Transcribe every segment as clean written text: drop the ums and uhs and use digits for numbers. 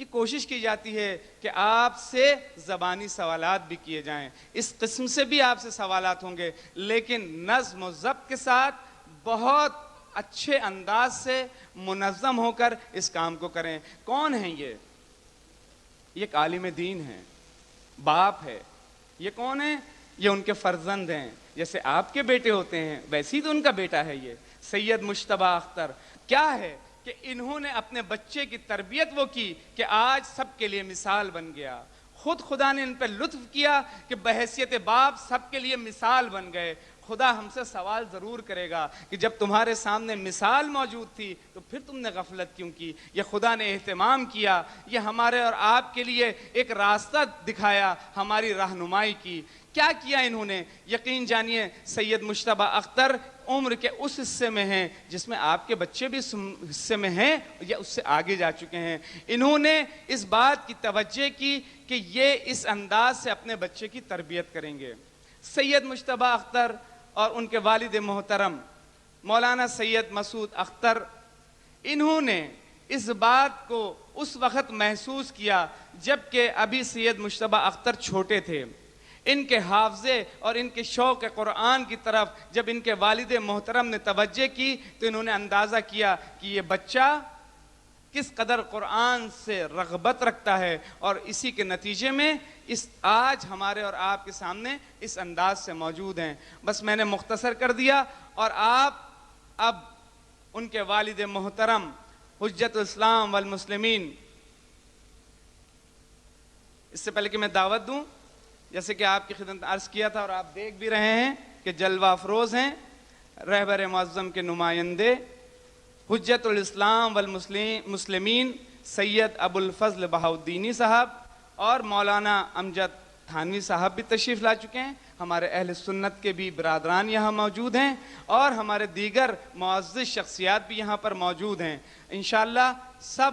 یہ کوشش کی جاتی ہے کہ آپ سے زبانی سوالات بھی کیے جائیں، اس قسم سے بھی آپ سے سوالات ہوں گے، لیکن نظم و ضبط کے ساتھ بہت اچھے انداز سے منظم ہو کر اس کام کو کریں۔ کون ہیں یہ ایک عالم دین ہیں، باپ ہے۔ یہ کون ہیں؟ یہ ان کے فرزند ہیں، جیسے آپ کے بیٹے ہوتے ہیں ویسے ہی تو ان کا بیٹا ہے یہ سید مجتبی اختر۔ کیا ہے کہ انہوں نے اپنے بچے کی تربیت وہ کی کہ آج سب کے لیے مثال بن گیا۔ خود خدا نے ان پہ لطف کیا کہ بحیثیت باپ سب کے لیے مثال بن گئے۔ خدا ہم سے سوال ضرور کرے گا کہ جب تمہارے سامنے مثال موجود تھی تو پھر تم نے غفلت کیوں کی؟ یہ خدا نے اہتمام کیا، یہ ہمارے اور آپ کے لیے ایک راستہ دکھایا، ہماری رہنمائی کی۔ کیا کیا انہوں نے؟ یقین جانیے سید مجتبی اختر عمر کے اس حصے میں ہیں جس میں آپ کے بچے بھی حصے میں ہیں یا اس سے آگے جا چکے ہیں۔ انہوں نے اس بات کی توجہ کی کہ یہ اس انداز سے اپنے بچے کی تربیت کریں گے۔ سید مجتبی اختر اور ان کے والد محترم مولانا سید مسعود اختر، انہوں نے اس بات کو اس وقت محسوس کیا جب کہ ابھی سید مجتبی اختر چھوٹے تھے۔ ان کے حافظے اور ان کے شوق قرآن کی طرف جب ان کے والد محترم نے توجہ کی تو انہوں نے اندازہ کیا کہ یہ بچہ کس قدر قرآن سے رغبت رکھتا ہے، اور اسی کے نتیجے میں اس آج ہمارے اور آپ کے سامنے اس انداز سے موجود ہیں۔ بس میں نے مختصر کر دیا، اور آپ اب ان کے والد محترم حجت الاسلام والمسلمین، اس سے پہلے کہ میں دعوت دوں، جیسے کہ آپ کی خدمت عرض کیا تھا اور آپ دیکھ بھی رہے ہیں کہ جلوہ افروز ہیں رہبر معظم کے نمائندے حجت الاسلام والمسلمین سید ابو الفضل بہاؤالدینی صاحب اور مولانا امجد تھانوی صاحب بھی تشریف لا چکے ہیں۔ ہمارے اہل سنت کے بھی برادران یہاں موجود ہیں اور ہمارے دیگر معزز شخصیات بھی یہاں پر موجود ہیں۔ انشاءاللہ سب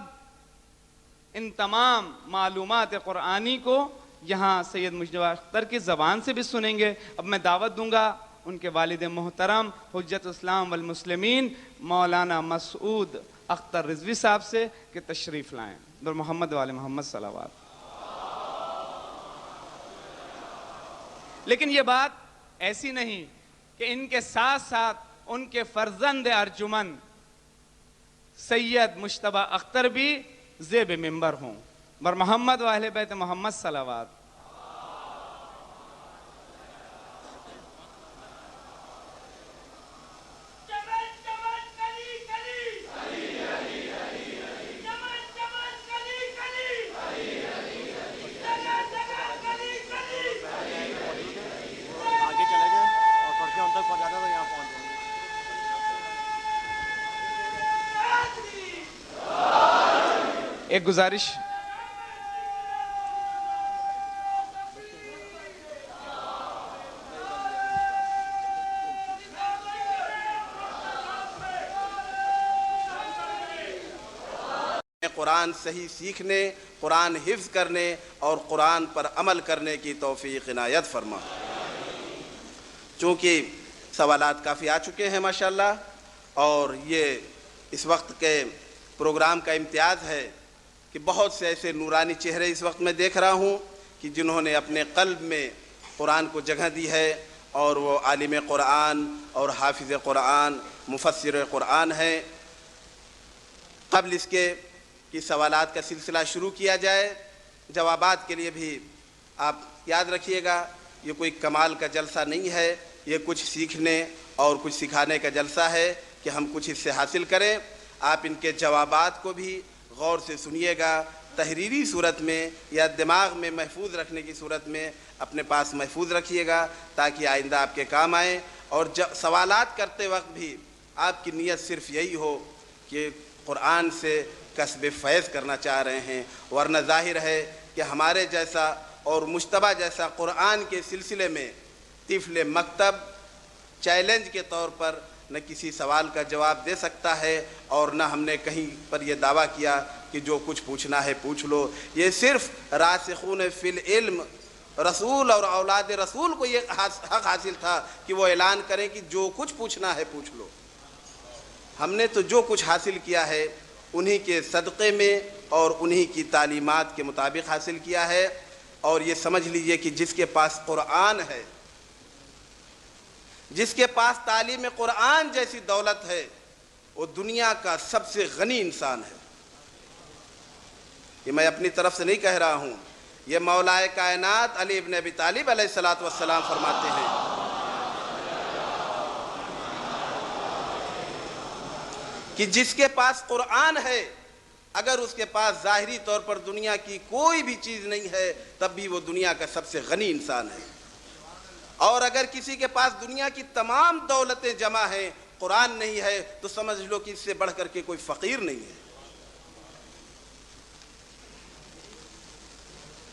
ان تمام معلومات قرآنی کو یہاں سید مجتبی اختر کی زبان سے بھی سنیں گے۔ اب میں دعوت دوں گا ان کے والد محترم حجت اسلام والمسلمین مولانا مسعود اختر رضوی صاحب سے کہ تشریف لائیں۔ در محمد وآل محمد صلوات۔ لیکن یہ بات ایسی نہیں کہ ان کے ساتھ ساتھ ان کے فرزند ارجمن سید مجتبی اختر بھی زیب منبر ہوں۔ بر محمد و اہل بیت محمد صلوات۔ ایک گزارش، قرآن صحیح سیکھنے، قرآن حفظ کرنے اور قرآن پر عمل کرنے کی توفیق عنایت فرما۔ چونکہ سوالات کافی آ چکے ہیں ماشاءاللہ، اور یہ اس وقت کے پروگرام کا امتیاز ہے کہ بہت سے ایسے نورانی چہرے اس وقت میں دیکھ رہا ہوں کہ جنہوں نے اپنے قلب میں قرآن کو جگہ دی ہے، اور وہ عالم قرآن اور حافظ قرآن مفسر قرآن ہیں۔ قبل اس کے کہ سوالات کا سلسلہ شروع کیا جائے، جوابات کے لیے بھی آپ یاد رکھیے گا یہ کوئی کمال کا جلسہ نہیں ہے، یہ کچھ سیکھنے اور کچھ سکھانے کا جلسہ ہے کہ ہم کچھ اس سے حاصل کریں۔ آپ ان کے جوابات کو بھی غور سے سنیے گا، تحریری صورت میں یا دماغ میں محفوظ رکھنے کی صورت میں اپنے پاس محفوظ رکھیے گا تاکہ آئندہ آپ کے کام آئیں، اور سوالات کرتے وقت بھی آپ کی نیت صرف یہی ہو کہ قرآن سے کسب فیض کرنا چاہ رہے ہیں، ورنہ ظاہر ہے کہ ہمارے جیسا اور مجتبی جیسا قرآن کے سلسلے میں طفل مکتب چیلنج کے طور پر نہ کسی سوال کا جواب دے سکتا ہے، اور نہ ہم نے کہیں پر یہ دعویٰ کیا کہ جو کچھ پوچھنا ہے پوچھ لو۔ یہ صرف راسخون فی العلم رسول اور اولاد رسول کو یہ حق حاصل تھا کہ وہ اعلان کریں کہ جو کچھ پوچھنا ہے پوچھ لو۔ ہم نے تو جو کچھ حاصل کیا ہے انہی کے صدقے میں اور انہی کی تعلیمات کے مطابق حاصل کیا ہے۔ اور یہ سمجھ لیجئے کہ جس کے پاس قرآن ہے، جس کے پاس تعلیم قرآن جیسی دولت ہے، وہ دنیا کا سب سے غنی انسان ہے۔ یہ میں اپنی طرف سے نہیں کہہ رہا ہوں، یہ مولائے کائنات علی ابن ابی طالب علیہ السلام فرماتے ہیں کہ جس کے پاس قرآن ہے، اگر اس کے پاس ظاہری طور پر دنیا کی کوئی بھی چیز نہیں ہے، تب بھی وہ دنیا کا سب سے غنی انسان ہے۔ اور اگر کسی کے پاس دنیا کی تمام دولتیں جمع ہیں، قرآن نہیں ہے، تو سمجھ لو کہ اس سے بڑھ کر کے کوئی فقیر نہیں ہے۔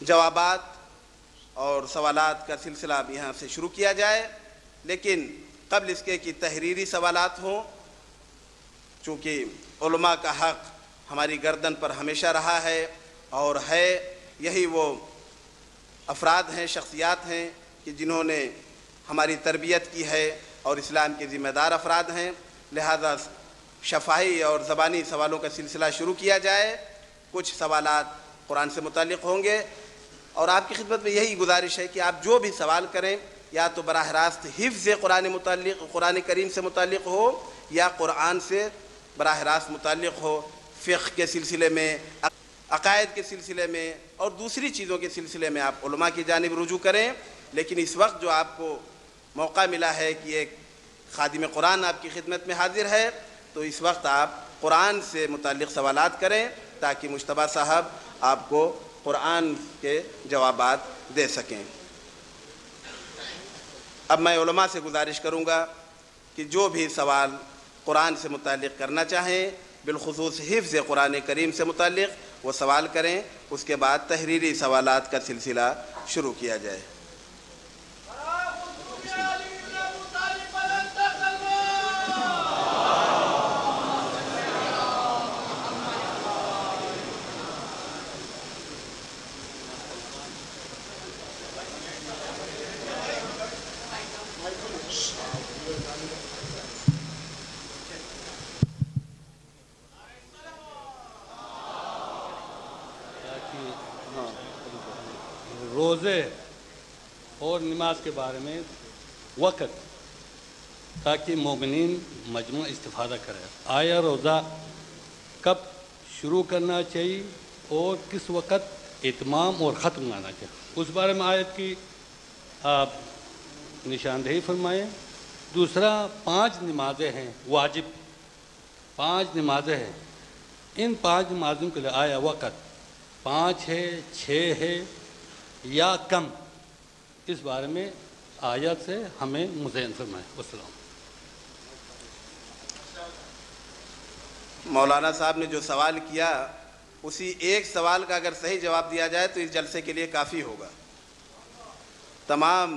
جوابات اور سوالات کا سلسلہ اب یہاں سے شروع کیا جائے، لیکن قبل اس کے کہ تحریری سوالات ہوں، چونکہ علماء کا حق ہماری گردن پر ہمیشہ رہا ہے اور ہے، یہی وہ افراد ہیں، شخصیات ہیں کہ جنہوں نے ہماری تربیت کی ہے اور اسلام کے ذمہ دار افراد ہیں، لہذا شفاہی اور زبانی سوالوں کا سلسلہ شروع کیا جائے۔ کچھ سوالات قرآن سے متعلق ہوں گے، اور آپ کی خدمت میں یہی گزارش ہے کہ آپ جو بھی سوال کریں یا تو براہ راست حفظ قرآن کریم سے متعلق ہو، یا قرآن سے براہ راست متعلق ہو، فقہ کے سلسلے میں، عقائد کے سلسلے میں اور دوسری چیزوں کے سلسلے میں آپ علماء کی جانب رجوع کریں۔ لیکن اس وقت جو آپ کو موقع ملا ہے کہ ایک خادم قرآن آپ کی خدمت میں حاضر ہے، تو اس وقت آپ قرآن سے متعلق سوالات کریں تاکہ مجتبیٰ صاحب آپ کو قرآن کے جوابات دے سکیں۔ اب میں علماء سے گزارش کروں گا کہ جو بھی سوال قرآن سے متعلق کرنا چاہیں، بالخصوص حفظ قرآن کریم سے متعلق، وہ سوال کریں، اس کے بعد تحریری سوالات کا سلسلہ شروع کیا جائے۔ روزے اور نماز کے بارے میں وقت، تاکہ مومنین مجموع استفادہ کرے۔ آیا روزہ کب شروع کرنا چاہیے اور کس وقت اتمام اور ختم کرنا چاہیے، اس بارے میں آیت کی آپ نشاندہی فرمائیں۔ دوسرا، 5 نمازیں ہیں واجب، 5 نمازیں ہیں، ان 5 نمازوں کے لیے آیا وقت 5 ہے، 6 ہے یا کم، اس بارے میں آیت سے ہمیں مزین فرمائیں۔ والسلام۔ مولانا صاحب نے جو سوال کیا، اسی ایک سوال کا اگر صحیح جواب دیا جائے تو اس جلسے کے لیے کافی ہوگا۔ تمام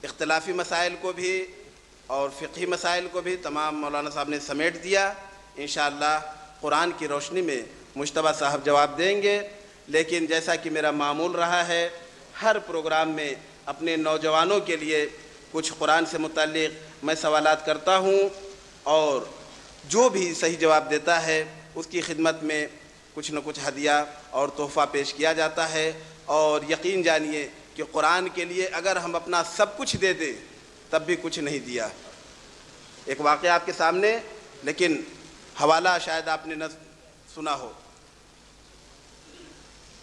اختلافی مسائل کو بھی اور فقہی مسائل کو بھی تمام مولانا صاحب نے سمیٹ دیا۔ انشاءاللہ قرآن کی روشنی میں مجتبیٰ صاحب جواب دیں گے، لیکن جیسا کہ میرا معمول رہا ہے، ہر پروگرام میں اپنے نوجوانوں کے لیے کچھ قرآن سے متعلق میں سوالات کرتا ہوں، اور جو بھی صحیح جواب دیتا ہے اس کی خدمت میں کچھ نہ کچھ ہدیہ اور تحفہ پیش کیا جاتا ہے۔ اور یقین جانیے کہ قرآن کے لیے اگر ہم اپنا سب کچھ دے دیں تب بھی کچھ نہیں دیا۔ ایک واقعہ آپ کے سامنے، لیکن حوالہ شاید آپ نے نہ سنا ہو۔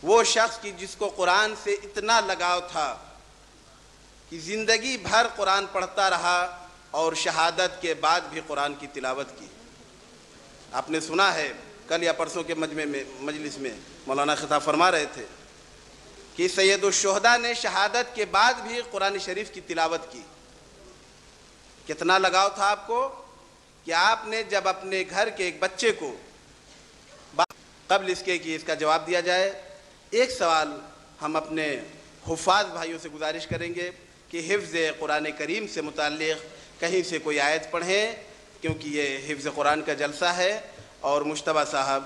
وہ شخص کی جس کو قرآن سے اتنا لگاؤ تھا کہ زندگی بھر قرآن پڑھتا رہا اور شہادت کے بعد بھی قرآن کی تلاوت کی۔ آپ نے سنا ہے، کل یا پرسوں کے مجلس میں مولانا خطاب فرما رہے تھے کہ سید الشہداء نے شہادت کے بعد بھی قرآن شریف کی تلاوت کی۔ کتنا لگاؤ تھا آپ کو کہ آپ نے جب اپنے گھر کے ایک بچے کو، قبل اس کے کہ اس کا جواب دیا جائے، ایک سوال ہم اپنے حفاظ بھائیوں سے گزارش کریں گے کہ حفظ قرآن کریم سے متعلق کہیں سے کوئی آیت پڑھیں، کیونکہ یہ حفظ قرآن کا جلسہ ہے، اور مجتبیٰ صاحب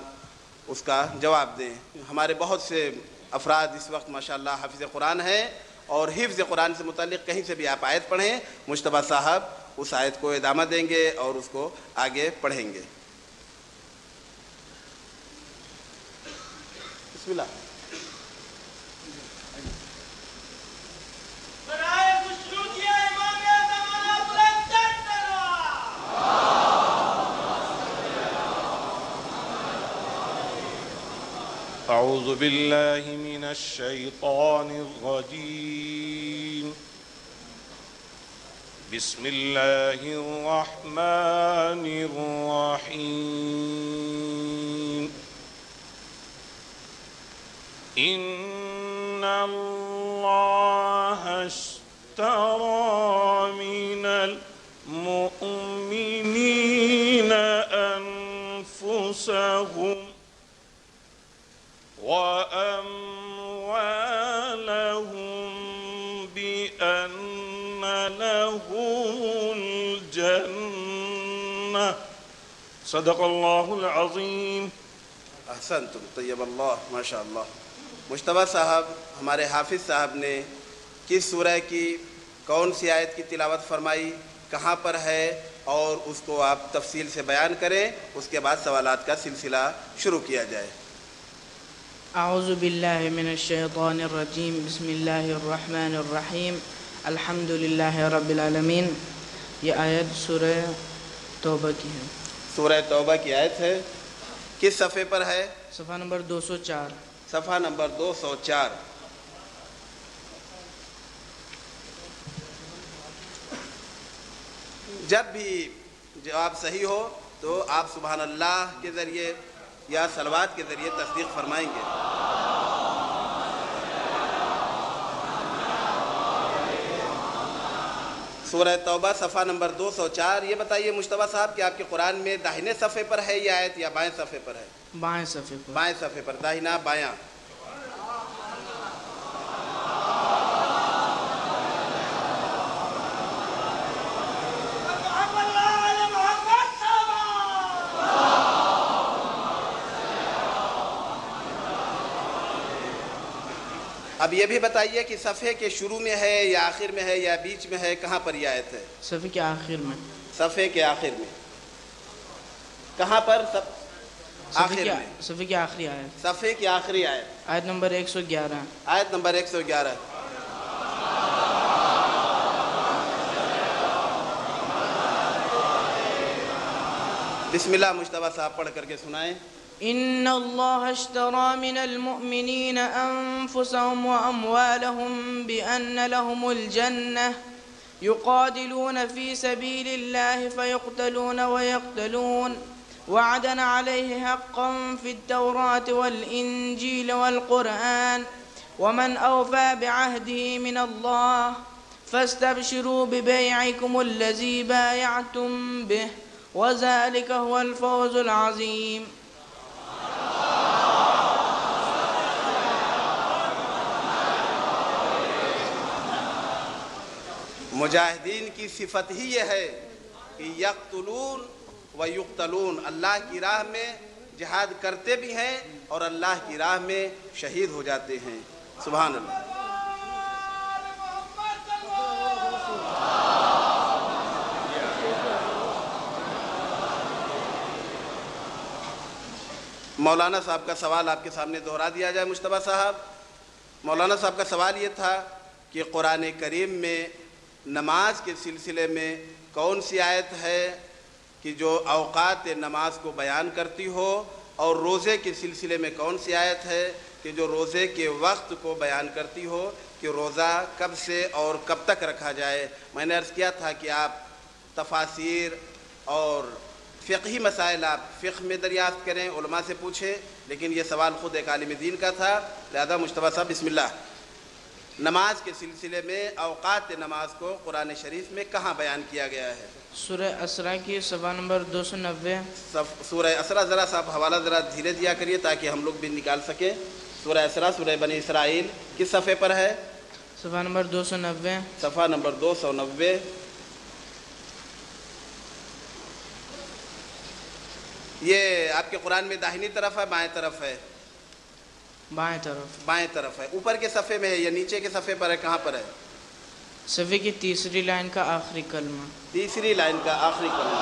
اس کا جواب دیں۔ ہمارے بہت سے افراد اس وقت ماشاءاللہ حافظ قرآن ہیں، اور حفظ قرآن سے متعلق کہیں سے بھی آپ آیت پڑھیں، مجتبیٰ صاحب اس آیت کو ادامہ دیں گے اور اس کو آگے پڑھیں گے۔ بسم اللہ. أعوذ بالله من الشيطان الرجيم. بسم الله الرحمن الرحيم. إن الله اشترى من المؤمنين أنفسهم وأموالهم بأن لهم الجنة. صدق الله العظيم. احسنتم، طیب اللہ، ماشاء اللہ. مجتبیٰ صاحب، ہمارے حافظ صاحب نے کس سورہ کی کون سی آیت کی تلاوت فرمائی، کہاں پر ہے، اور اس کو آپ تفصیل سے بیان کریں. اس کے بعد سوالات کا سلسلہ شروع کیا جائے. اعوذ باللہ من الشیطان الرجیم. بسم اللہ الرحمن الرحیم. الحمد للہ رب العالمین. یہ آیت سورہ توبہ کی ہے. سورہ توبہ کی آیت ہے. کس صفحے پر ہے؟ صفحہ نمبر 204. صفحہ نمبر 204. جب بھی جواب صحیح ہو تو آپ سبحان اللہ کے ذریعے یا صلوات کے ذریعے تصدیق فرمائیں گے. سورہ توبہ صفحہ نمبر 204. یہ بتائیے مجتبیٰ صاحب کہ آپ کے قرآن میں داہنے صفحے پر ہے یہ آیت یا بائیں صفحے پر ہے؟ بائیں صفحے پر. بائیں صفحے پر. داہنا بایاں. اب یہ بھی بتائیے کہ صفحے کے شروع میں ہے یا آخر میں ہے یا بیچ میں ہے، کہاں پر یہ آیت ہے؟ صفحے کے آخر میں. صفحے کے آخر میں. کہاں پر؟ آخر میں. صفحے کی آخری آیت. صفحے کی آخری آیت. آیت نمبر 111. آیت نمبر 111. بسم اللہ مجتبیٰ صاحب پڑھ کر کے سنائیں. ان اللہ اشترى من المؤمنین انفسهم واموالهم بان لهم الجنة يقاتلون في سبيل الله فيقتلون ويقتلون وعدا عليه حقا في التوراة والإنجيل والقرآن ومن أوفى بعهده من الله فاستبشروا ببيعكم الذي بايعتم به وذلك هو الفوز العظيم. مجاہدین کی صفت ہی یہ ہے کہ یقتلون و یقتلون، اللہ کی راہ میں جہاد کرتے بھی ہیں اور اللہ کی راہ میں شہید ہو جاتے ہیں. سبحان اللہ. مولانا صاحب کا سوال آپ کے سامنے دہرا دیا جائے. مجتبیٰ صاحب، مولانا صاحب کا سوال یہ تھا کہ قرآن کریم میں نماز کے سلسلے میں کون سی آیت ہے کہ جو اوقات نماز کو بیان کرتی ہو، اور روزے کے سلسلے میں کون سی آیت ہے کہ جو روزے کے وقت کو بیان کرتی ہو کہ روزہ کب سے اور کب تک رکھا جائے. میں نے عرض کیا تھا کہ آپ تفاسیر اور فقہی مسائل آپ فقہ میں دریافت کریں، علماء سے پوچھیں، لیکن یہ سوال خود ایک عالم دین کا تھا. لہذا مجتبیٰ صاحب بسم اللہ، نماز کے سلسلے میں اوقات نماز کو قرآن شریف میں کہاں بیان کیا گیا ہے؟ سورہ اسراء کی صفحہ نمبر 290. سورہ اسراء ذرا صاحب حوالہ ذرا دھیرے دیا کریے تاکہ ہم لوگ بھی نکال سکیں. سورہ اسراء سورہ بنی اسرائیل کس صفحے پر ہے؟ صفحہ نمبر 290. صفحہ نمبر 290. یہ آپ کے قرآن میں داہنی طرف ہے بائیں طرف ہے؟ بائیں طرف. بائیں طرف ہے. اوپر کے صفحے میں ہے یا نیچے کے صفحے پر ہے؟ کہاں پر ہے؟ صفحے کی تیسری لائن کا آخری کلمہ. تیسری لائن کا آخری کلمہ.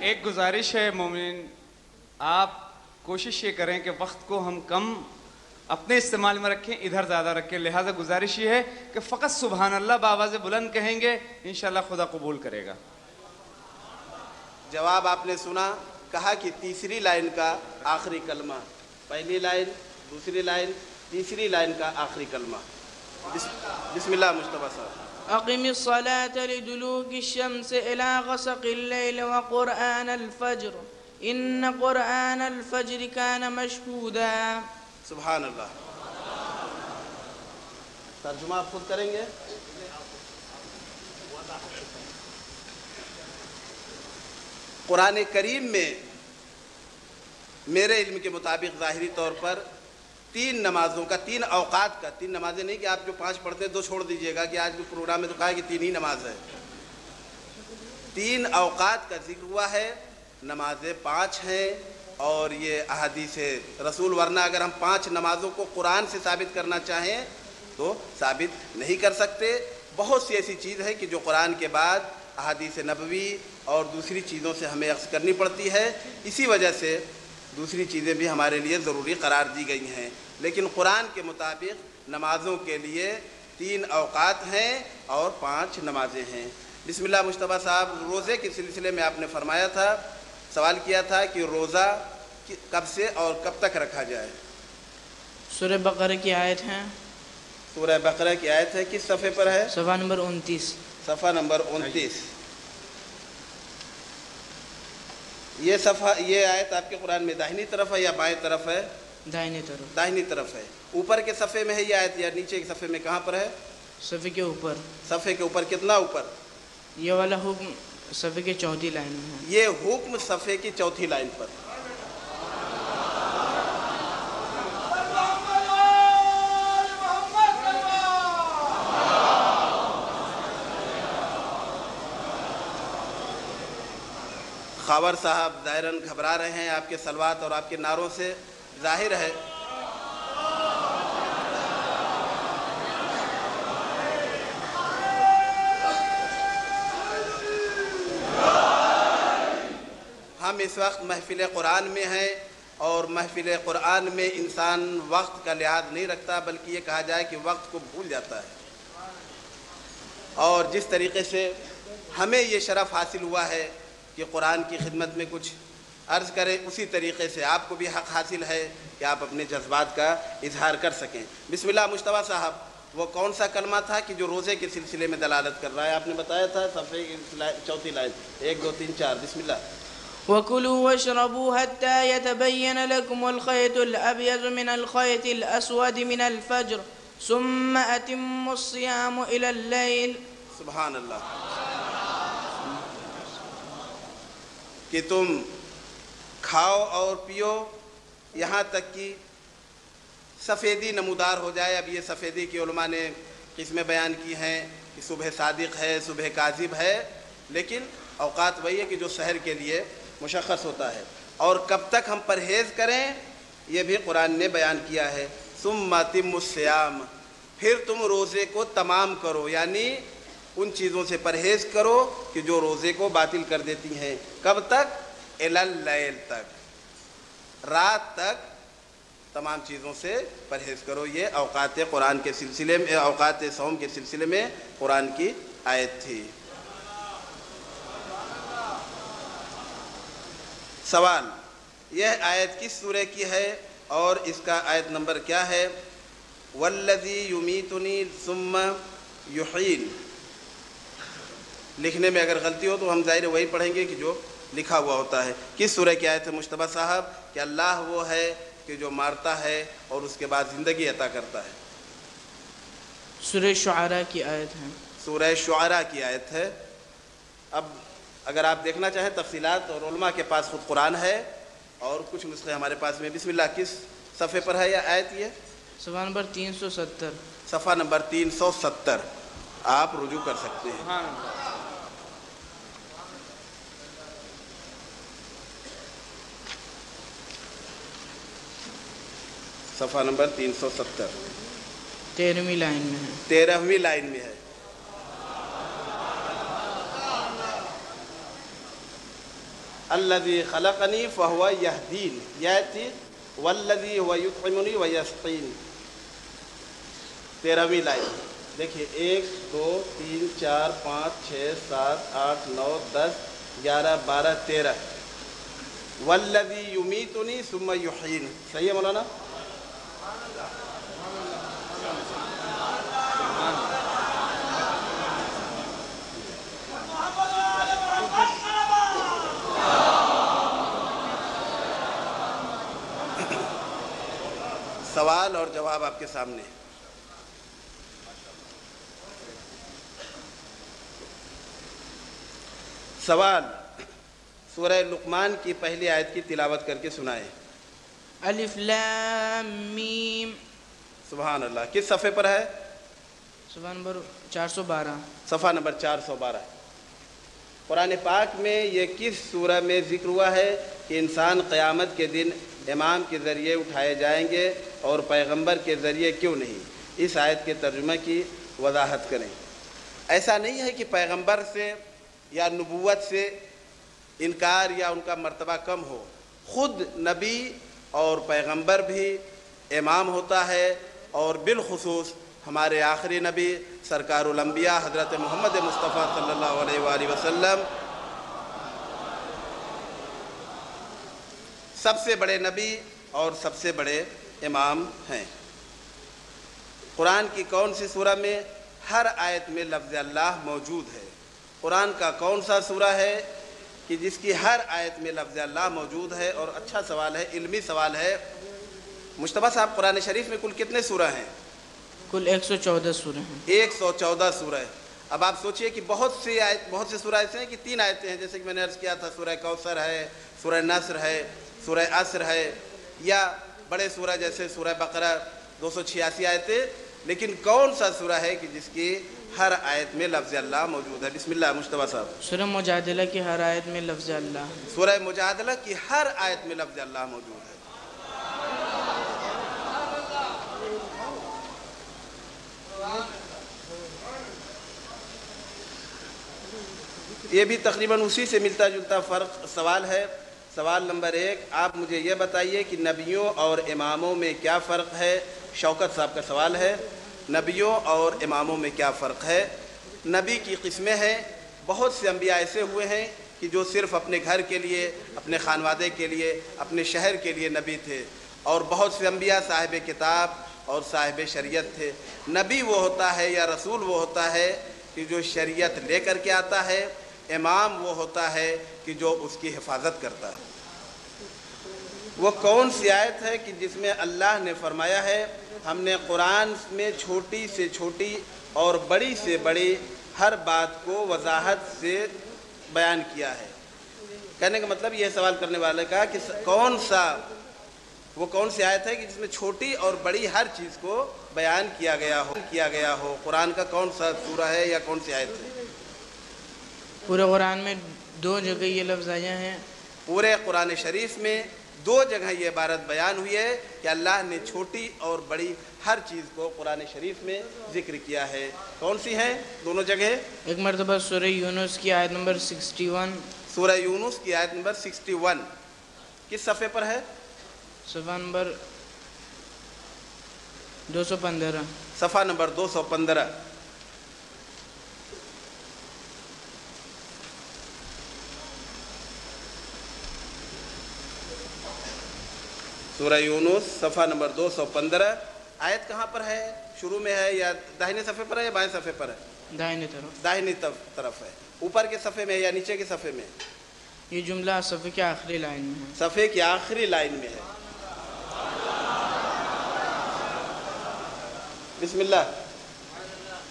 ایک گزارش ہے مومن، آپ کوشش یہ کریں کہ وقت کو ہم کم اپنے استعمال میں رکھیں، ادھر زیادہ رکھیں، لہٰذا گزارش یہ ہے کہ فقط سبحان اللہ بآواز بلند کہیں گے، انشاءاللہ خدا قبول کرے گا۔ جواب آپ نے سنا، کہا کہ تیسری لائن کا آخری کلمہ، پہلی لائن، دوسری لائن، تیسری لائن کا آخری کلمہ۔ بسم اللہ مصطفیٰ صاحب۔ أقم الصلاة لدلوك الشمس إلى غسق الليل وقرآن الفجر إن قرآن الفجر كان مشهودا۔ سبحان اللہ۔ ترجمہ آپ خود کریں گے؟ قرآن کریم میں میرے علم کے مطابق ظاہری طور پر تین نمازوں کا، تین اوقات کا، تین نمازیں نہیں کہ آپ جو 5 پڑھتے ہیں 2 چھوڑ دیجئے گا کہ آج بھی پروگرام میں تو کہا کہ 3 ہی نماز ہے، 3 اوقات کا ذکر ہوا ہے، نمازیں 5 ہیں، اور یہ احادیث رسول، ورنہ اگر ہم 5 نمازوں کو قرآن سے ثابت کرنا چاہیں تو ثابت نہیں کر سکتے۔ بہت سی ایسی چیز ہے کہ جو قرآن کے بعد احادیث نبوی اور دوسری چیزوں سے ہمیں اخذ کرنی پڑتی ہے، اسی وجہ سے دوسری چیزیں بھی ہمارے لیے ضروری قرار دی گئی ہیں، لیکن قرآن کے مطابق نمازوں کے لیے 3 اوقات ہیں اور 5 نمازیں ہیں۔ بسم اللہ مصطفیٰ صاحب، روزے کے سلسلے میں آپ نے فرمایا تھا، سوال کیا تھا کہ روزہ کب سے اور کب تک رکھا جائے؟ سورہ بقرہ کی آیت ہے، سورہ بقرہ کی آیت ہے، کس صفحے پر ہے؟ صفحہ نمبر 29۔ صفحہ نمبر 29۔ یہ صفحہ، یہ آیت آپ کے قرآن میں داہنی طرف ہے یا بائیں طرف ہے؟ دائنی طرف، داہنی طرف ہے۔ اوپر کے صفحے میں ہے یہ آیت یا نیچے کے صفحے میں کہاں پر ہے؟ صفحے کے اوپر۔ صفحے کے اوپر کتنا اوپر؟ یہ والا حکم صفحے کے 4تھی لائن میں ہے۔ یہ حکم صفحے کی 4تھی لائن پر۔ خاور صاحب ظاہراً گھبرا رہے ہیں آپ کے صلوات اور آپ کے نعروں سے، ظاہر ہے۔ ہم اس وقت محفل قرآن میں ہیں، اور محفل قرآن میں انسان وقت کا لحاظ نہیں رکھتا، بلکہ یہ کہا جائے کہ وقت کو بھول جاتا ہے، اور جس طریقے سے ہمیں یہ شرف حاصل ہوا ہے کہ قرآن کی خدمت میں کچھ عرض کریں، اسی طریقے سے آپ کو بھی حق حاصل ہے کہ آپ اپنے جذبات کا اظہار کر سکیں۔ بسم اللہ مصطفیٰ صاحب، وہ کون سا کلمہ تھا کہ جو روزے کے سلسلے میں دلالت کر رہا ہے؟ آپ نے بتایا تھا صفحے کی 4تھی لائن، 1 2 3 4۔ بسم اللہ۔ وَكُلُوا وَاشْرَبُوا حَتَّى يَتَبَيَّنَ لَكُمُ الْخَيْطُ الْأَبْيَضُ مِنَ الْخَيْطِ الْأَسْوَدِ مِنَ الْفَجْرِ ثُمَّ أَتِمُّوا الصِّيَامَ إِلَى اللَّيْلِ۔ سبحان اللہ۔ کہ تم کھاؤ اور پیو یہاں تک کہ سفیدی نمودار ہو جائے۔ اب یہ سفیدی کی علماء نے قسمیں بیان کی ہیں کہ صبح صادق ہے، صبح کاذب ہے، لیکن اوقات وہی ہے کہ جو سحر کے لیے مشخص ہوتا ہے۔ اور کب تک ہم پرہیز کریں یہ بھی قرآن نے بیان کیا ہے۔ ثم اتموا الصیام، پھر تم روزے کو تمام کرو، یعنی ان چیزوں سے پرہیز کرو کہ جو روزے کو باطل کر دیتی ہیں۔ کب تک؟ الی اللیل تک، رات تک تمام چیزوں سے پرہیز کرو۔ یہ اوقات قرآن کے سلسلے میں، اوقات صوم کے سلسلے میں قرآن کی آیت تھی۔ سوال، یہ آیت کس سورہ کی ہے اور اس کا آیت نمبر کیا ہے؟ والذی یمیتنی ثم یحیین۔ لکھنے میں اگر غلطی ہو تو ہم ظاہر وہی پڑھیں گے کہ جو لکھا ہوا ہوتا ہے۔ کس سورہ کی آیت ہے مصطفیٰ صاحب؟ کہ اللہ وہ ہے کہ جو مارتا ہے اور اس کے بعد زندگی عطا کرتا ہے۔ سورہ شعراء کی آیت ہے، سورہ شعراء کی آیت ہے۔ اب اگر آپ دیکھنا چاہیں تفصیلات، اور علماء کے پاس خود قرآن ہے اور کچھ نسخے ہمارے پاس میں۔ بسم اللہ، کس صفحے پر ہے یہ آیت؟ یہ صفحہ نمبر 370۔ صفحہ نمبر 370 آپ رجوع کر سکتے ہیں۔ سبحان اللہ۔ صفحہ نمبر 370۔ 13ویں لائن میں ہے. 13ویں لائن میں ہے. الذی خلقنی فہو یہدین، یہ تھی والذی هو یطعمنی ویسقین. 13ویں لائن دیکھیے، 1 2 3 4 5 6 7 8 9 10 11 12 13. والذی یمیتنی ثم یحیین. صحیح ہے مولانا؟ سوال اور جواب آپ کے سامنے. سوال، سورہ لقمان کی پہلی آیت کی تلاوت کر کے سنائیں. الف لام میم. سبحان اللہ. کس صفحے پر ہے؟ صفحہ نمبر 412. صفحہ نمبر 412. قرآن پاک میں یہ کس سورہ میں ذکر ہوا ہے کہ انسان قیامت کے دن امام کے ذریعے اٹھائے جائیں گے اور پیغمبر کے ذریعے کیوں نہیں؟ اس آیت کے ترجمہ کی وضاحت کریں. ایسا نہیں ہے کہ پیغمبر سے یا نبوت سے انکار یا ان کا مرتبہ کم ہو. خود نبی اور پیغمبر بھی امام ہوتا ہے، اور بالخصوص ہمارے آخری نبی سرکار الانبیاء حضرت محمد مصطفیٰ صلی اللہ علیہ وآلہ وسلم سب سے بڑے نبی اور سب سے بڑے امام ہیں. قرآن کی کون سی سورہ میں ہر آیت میں لفظ اللہ موجود ہے؟ قرآن کا کون سا سورہ ہے کہ جس کی ہر آیت میں لفظ اللہ موجود ہے؟ اور اچھا سوال ہے، علمی سوال ہے. مجتبیٰ صاحب، قرآن شریف میں کل کتنے سورہ ہیں؟ کل 114 سورہ ہیں. 114 سورہ. اب آپ سوچئے کہ بہت سے سورہ ایسے ہیں کہ 3 آیتیں ہیں، جیسے کہ میں نے عرض کیا تھا، سورہ کوثر ہے، سورہ نصر ہے، سورہ عصر ہے، یا بڑے سورہ جیسے سورہ بقرہ 286 آیتیں. لیکن کون سا سورہ ہے کہ جس کی ہر آیت میں لفظ اللہ موجود ہے؟ بسم اللہ مجتبیٰ صاحب. سورہ مجادلہ کی ہر آیت میں لفظ اللہ. سورہ مجادلہ کی ہر آیت میں لفظ اللہ موجود ہے. یہ بھی تقریباً اسی سے ملتا جلتا سوال ہے. سوال نمبر 1، آپ مجھے یہ بتائیے کہ نبیوں اور اماموں میں کیا فرق ہے؟ شوکت صاحب کا سوال ہے، نبیوں اور اماموں میں کیا فرق ہے؟ نبی کی قسمیں ہیں. بہت سے انبیاء ایسے ہوئے ہیں کہ جو صرف اپنے گھر کے لیے، اپنے خانوادے کے لیے، اپنے شہر کے لیے نبی تھے، اور بہت سے انبیاء صاحب کتاب اور صاحب شریعت تھے. نبی وہ ہوتا ہے یا رسول وہ ہوتا ہے کہ جو شریعت لے کر کے آتا ہے. امام وہ ہوتا ہے کہ جو اس کی حفاظت کرتا ہے. وہ کون سی آیت ہے کہ جس میں اللہ نے فرمایا ہے ہم نے قرآن میں چھوٹی سے چھوٹی اور بڑی سے بڑی ہر بات کو وضاحت سے بیان کیا ہے؟ کہنے کا مطلب یہ سوال کرنے والے کا کہ وہ کون سی آیت ہے کہ جس میں چھوٹی اور بڑی ہر چیز کو بیان کیا گیا ہو؟ قرآن کا کون سا سورہ ہے یا کون سی آیت ہے؟ پورے قرآن میں 2 جگہ یہ لفظ آئے ہیں. پورے قرآن شریف میں 2 جگہ یہ عبارت بیان ہوئی ہے کہ اللہ نے چھوٹی اور بڑی ہر چیز کو قرآن شریف میں ذکر کیا ہے. کون سی ہیں دونوں جگہ؟ ایک مرتبہ سورہ یونس کی آیت نمبر 61. سورہ یونس کی آیت نمبر 61 کس صفحے پر ہے؟ صفحہ نمبر 215. صفحہ نمبر 215. سورہ یونس صفحہ نمبر 215. آیت کہاں پر ہے؟ شروع میں ہے یا داہنے صفحے پر ہے یا بائیں صفحے پر ہے؟ دائیں طرف. داہنی طرف ہے. اوپر کے صفحے میں یا نیچے کے صفحے میں؟ یہ جملہ صفحے کی آخری لائن میں ہے. صفحے کی آخری لائن میں ہے. بسم اللہ.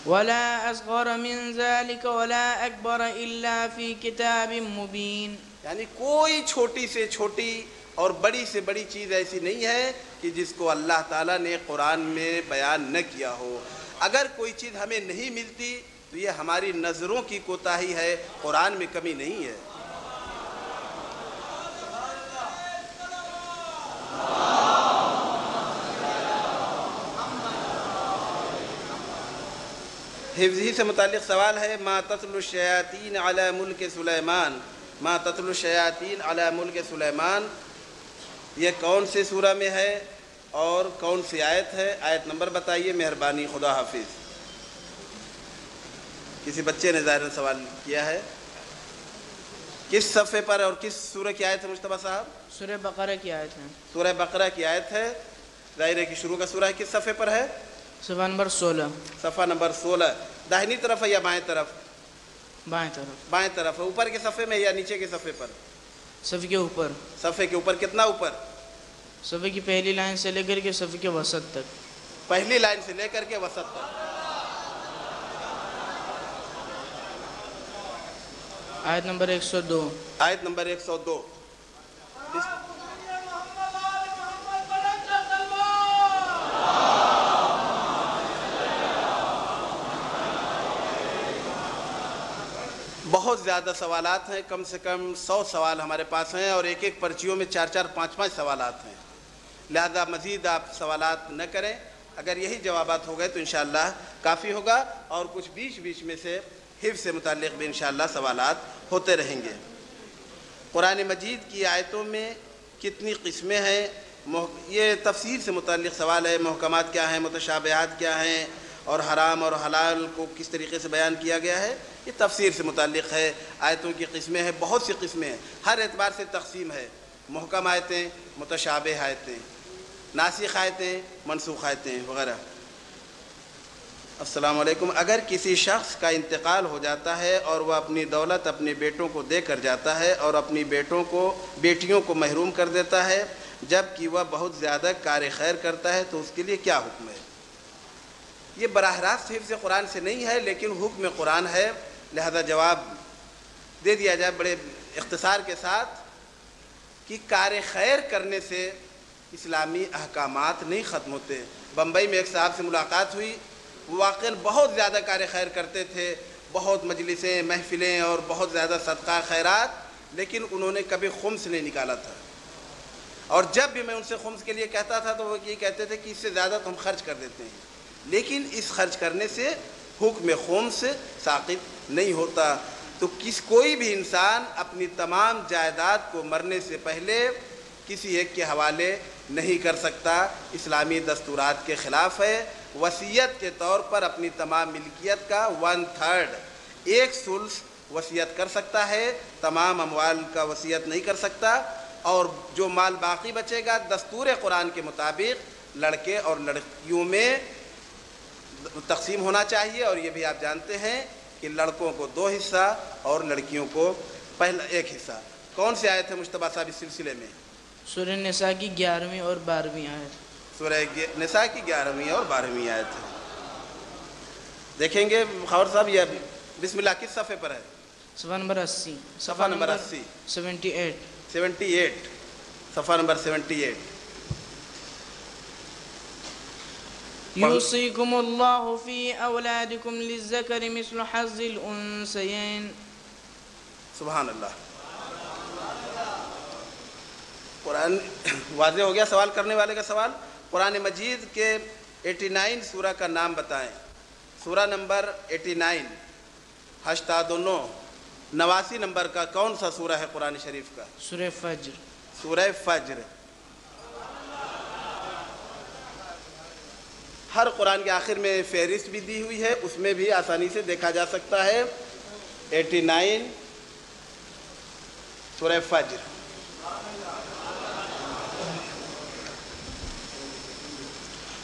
وَلَا أَصْغَرَ مِنْ ذَلِكَ وَلَا أَكْبَرَ إِلَّا فِي كِتَابٍ مُبِينٍ. یعنی کوئی چھوٹی سے چھوٹی اور بڑی سے بڑی چیز ایسی نہیں ہے کہ جس کو اللہ تعالیٰ نے قرآن میں بیان نہ کیا ہو. اگر کوئی چیز ہمیں نہیں ملتی تو یہ ہماری نظروں کی کوتاہی ہے، قرآن میں کمی نہیں ہے. حفظ ہی سے متعلق سوال ہے، ما تتلو الشیاطین علی ملک سلیمان، ما تتلو الشیاطین علی ملک سلیمان، یہ کون سی سورہ میں ہے اور کون سی آیت ہے؟ آیت نمبر بتائیے مہربانی، خدا حافظ۔ کسی بچے نے ظاہر سوال کیا ہے، کس صفحے پر اور کس سورہ کی آیت ہے مجتبیٰ صاحب؟ سورہ بقرہ کی آیت ہے، سورہ بقرہ کی آیت ہے، ظاہر ہے کہ شروع کا سورہ ہے، کس صفحے پر ہے؟ صفحہ نمبر 16، صفحہ نمبر 16، داہنی طرف ہے یا بائیں طرف؟ بائیں طرف، بائیں طرف ہے، اوپر کے صفحے میں یا نیچے کے صفحے پر؟ صفحے کے اوپر، صفحے کے اوپر، کتنا اوپر؟ صفحے کی پہلی لائن سے لے کر کے صفحے کے وسط تک، پہلی لائن سے لے کر کے وسط تک۔ آیت نمبر 102، آیت نمبر 102۔ بہت زیادہ سوالات ہیں، کم سے کم 100 سوال ہمارے پاس ہیں، اور ایک ایک پرچیوں میں 4 5 سوالات ہیں، لہذا مزید آپ سوالات نہ کریں، اگر یہی جوابات ہو گئے تو انشاءاللہ کافی ہوگا، اور کچھ بیچ میں سے حفظ سے متعلق بھی انشاءاللہ سوالات ہوتے رہیں گے۔ قرآن مجید کی آیتوں میں کتنی قسمیں ہیں؟ یہ تفسیر سے متعلق سوال ہے، محکمات کیا ہیں، متشابہات کیا ہیں، اور حرام اور حلال کو کس طریقے سے بیان کیا گیا ہے، یہ تفسیر سے متعلق ہے۔ آیتوں کی قسمیں ہیں، بہت سی قسمیں ہیں، ہر اعتبار سے تقسیم ہے، محکم آیتیں، متشابہ آیتیں، ناسخ آیتیں، منسوخ آیتیں وغیرہ۔ السلام علیکم، اگر کسی شخص کا انتقال ہو جاتا ہے اور وہ اپنی دولت اپنے بیٹوں کو دے کر جاتا ہے اور اپنی بیٹیوں کو محروم کر دیتا ہے، جب کہ وہ بہت زیادہ کار خیر کرتا ہے، تو اس کے لیے کیا حکم ہے؟ یہ براہ راست حفظ قرآن سے نہیں ہے، لیکن حکم قرآن ہے، لہذا جواب دے دیا جائے بڑے اختصار کے ساتھ کہ کار خیر کرنے سے اسلامی احکامات نہیں ختم ہوتے۔ بمبئی میں ایک صاحب سے ملاقات ہوئی، وہ واقعاً بہت زیادہ کار خیر کرتے تھے، بہت مجلسیں، محفلیں اور بہت زیادہ صدقہ خیرات، لیکن انہوں نے کبھی خمس نہیں نکالا تھا، اور جب بھی میں ان سے خمس کے لیے کہتا تھا تو وہ یہ کہتے تھے کہ اس سے زیادہ تو ہم خرچ کر دیتے ہیں، لیکن اس خرچ کرنے سے حکم خمس ساقط نہیں ہوتا۔ تو کوئی بھی انسان اپنی تمام جائیداد کو مرنے سے پہلے کسی ایک کے حوالے نہیں کر سکتا، اسلامی دستورات کے خلاف ہے۔ وصیت کے طور پر اپنی تمام ملکیت کا 1/3، 1/3 وصیت کر سکتا ہے، تمام اموال کا وصیت نہیں کر سکتا، اور جو مال باقی بچے گا دستور قرآن کے مطابق لڑکے اور لڑکیوں میں تقسیم ہونا چاہیے، اور یہ بھی آپ جانتے ہیں کہ لڑکوں کو 2 حصہ اور لڑکیوں کو پہلا 1 حصہ۔ کون سی آیت ہے مجتبیٰ صاحب اس سلسلے میں؟ سورہ نساء کی 11ویں اور 12ویں آیت، سورہ نساء کی 11ویں اور 12ویں آیت ہے۔ دیکھیں گے خاور صاحب، یہ بسم اللہ کس صفحے پر ہے؟ صفحہ نمبر 80، صفحہ نمبر 80، 78، صفحہ نمبر 78۔ یوصیکم اللہ فی اولادکم للذکر مثل حظ الانثیین۔ سبحان اللہ، قرآن واضح ہو گیا سوال کرنے والے کا سوال۔ قرآن مجید کے 89 سورہ کا نام بتائیں۔ سورہ نمبر 89، 89، 89 نمبر کا کون سا سورہ ہے قرآن شریف کا؟ سورہ فجر۔ سورہ فجر۔ ہر قرآن کے آخر میں فہرست بھی دی ہوئی ہے، اس میں بھی آسانی سے دیکھا جا سکتا ہے۔ 89 سورہ فجر۔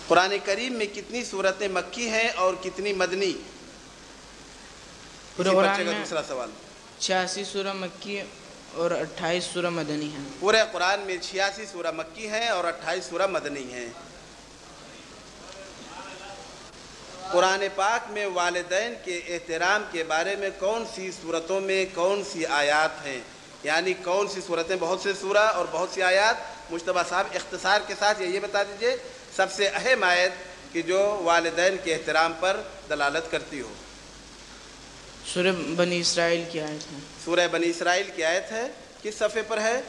قرآن کریم میں کتنی سورتیں مکی ہیں اور کتنی مدنی؟ پورے اسی قرآن بچے کا میں دوسرا سوال۔ 86 سورہ مکی اور 28 سورہ مدنی ہیں۔ پورے قرآن میں 86 سورہ مکی ہیں اور 28 سورہ مدنی ہیں۔ قرآن پاک میں والدین کے احترام کے بارے میں کون سی صورتوں میں کون سی آیات ہیں؟ یعنی کون سی صورتیں، بہت سے سورہ اور بہت سی آیات، مجتبیٰ صاحب اختصار کے ساتھ یہ بتا دیجئے سب سے اہم آیت کہ جو والدین کے احترام پر دلالت کرتی ہو۔ سورہ بنی اسرائیل کی آیت ہے۔ سورہ بنی اسرائیل کی آیت ہے، کس صفحے پر ہے؟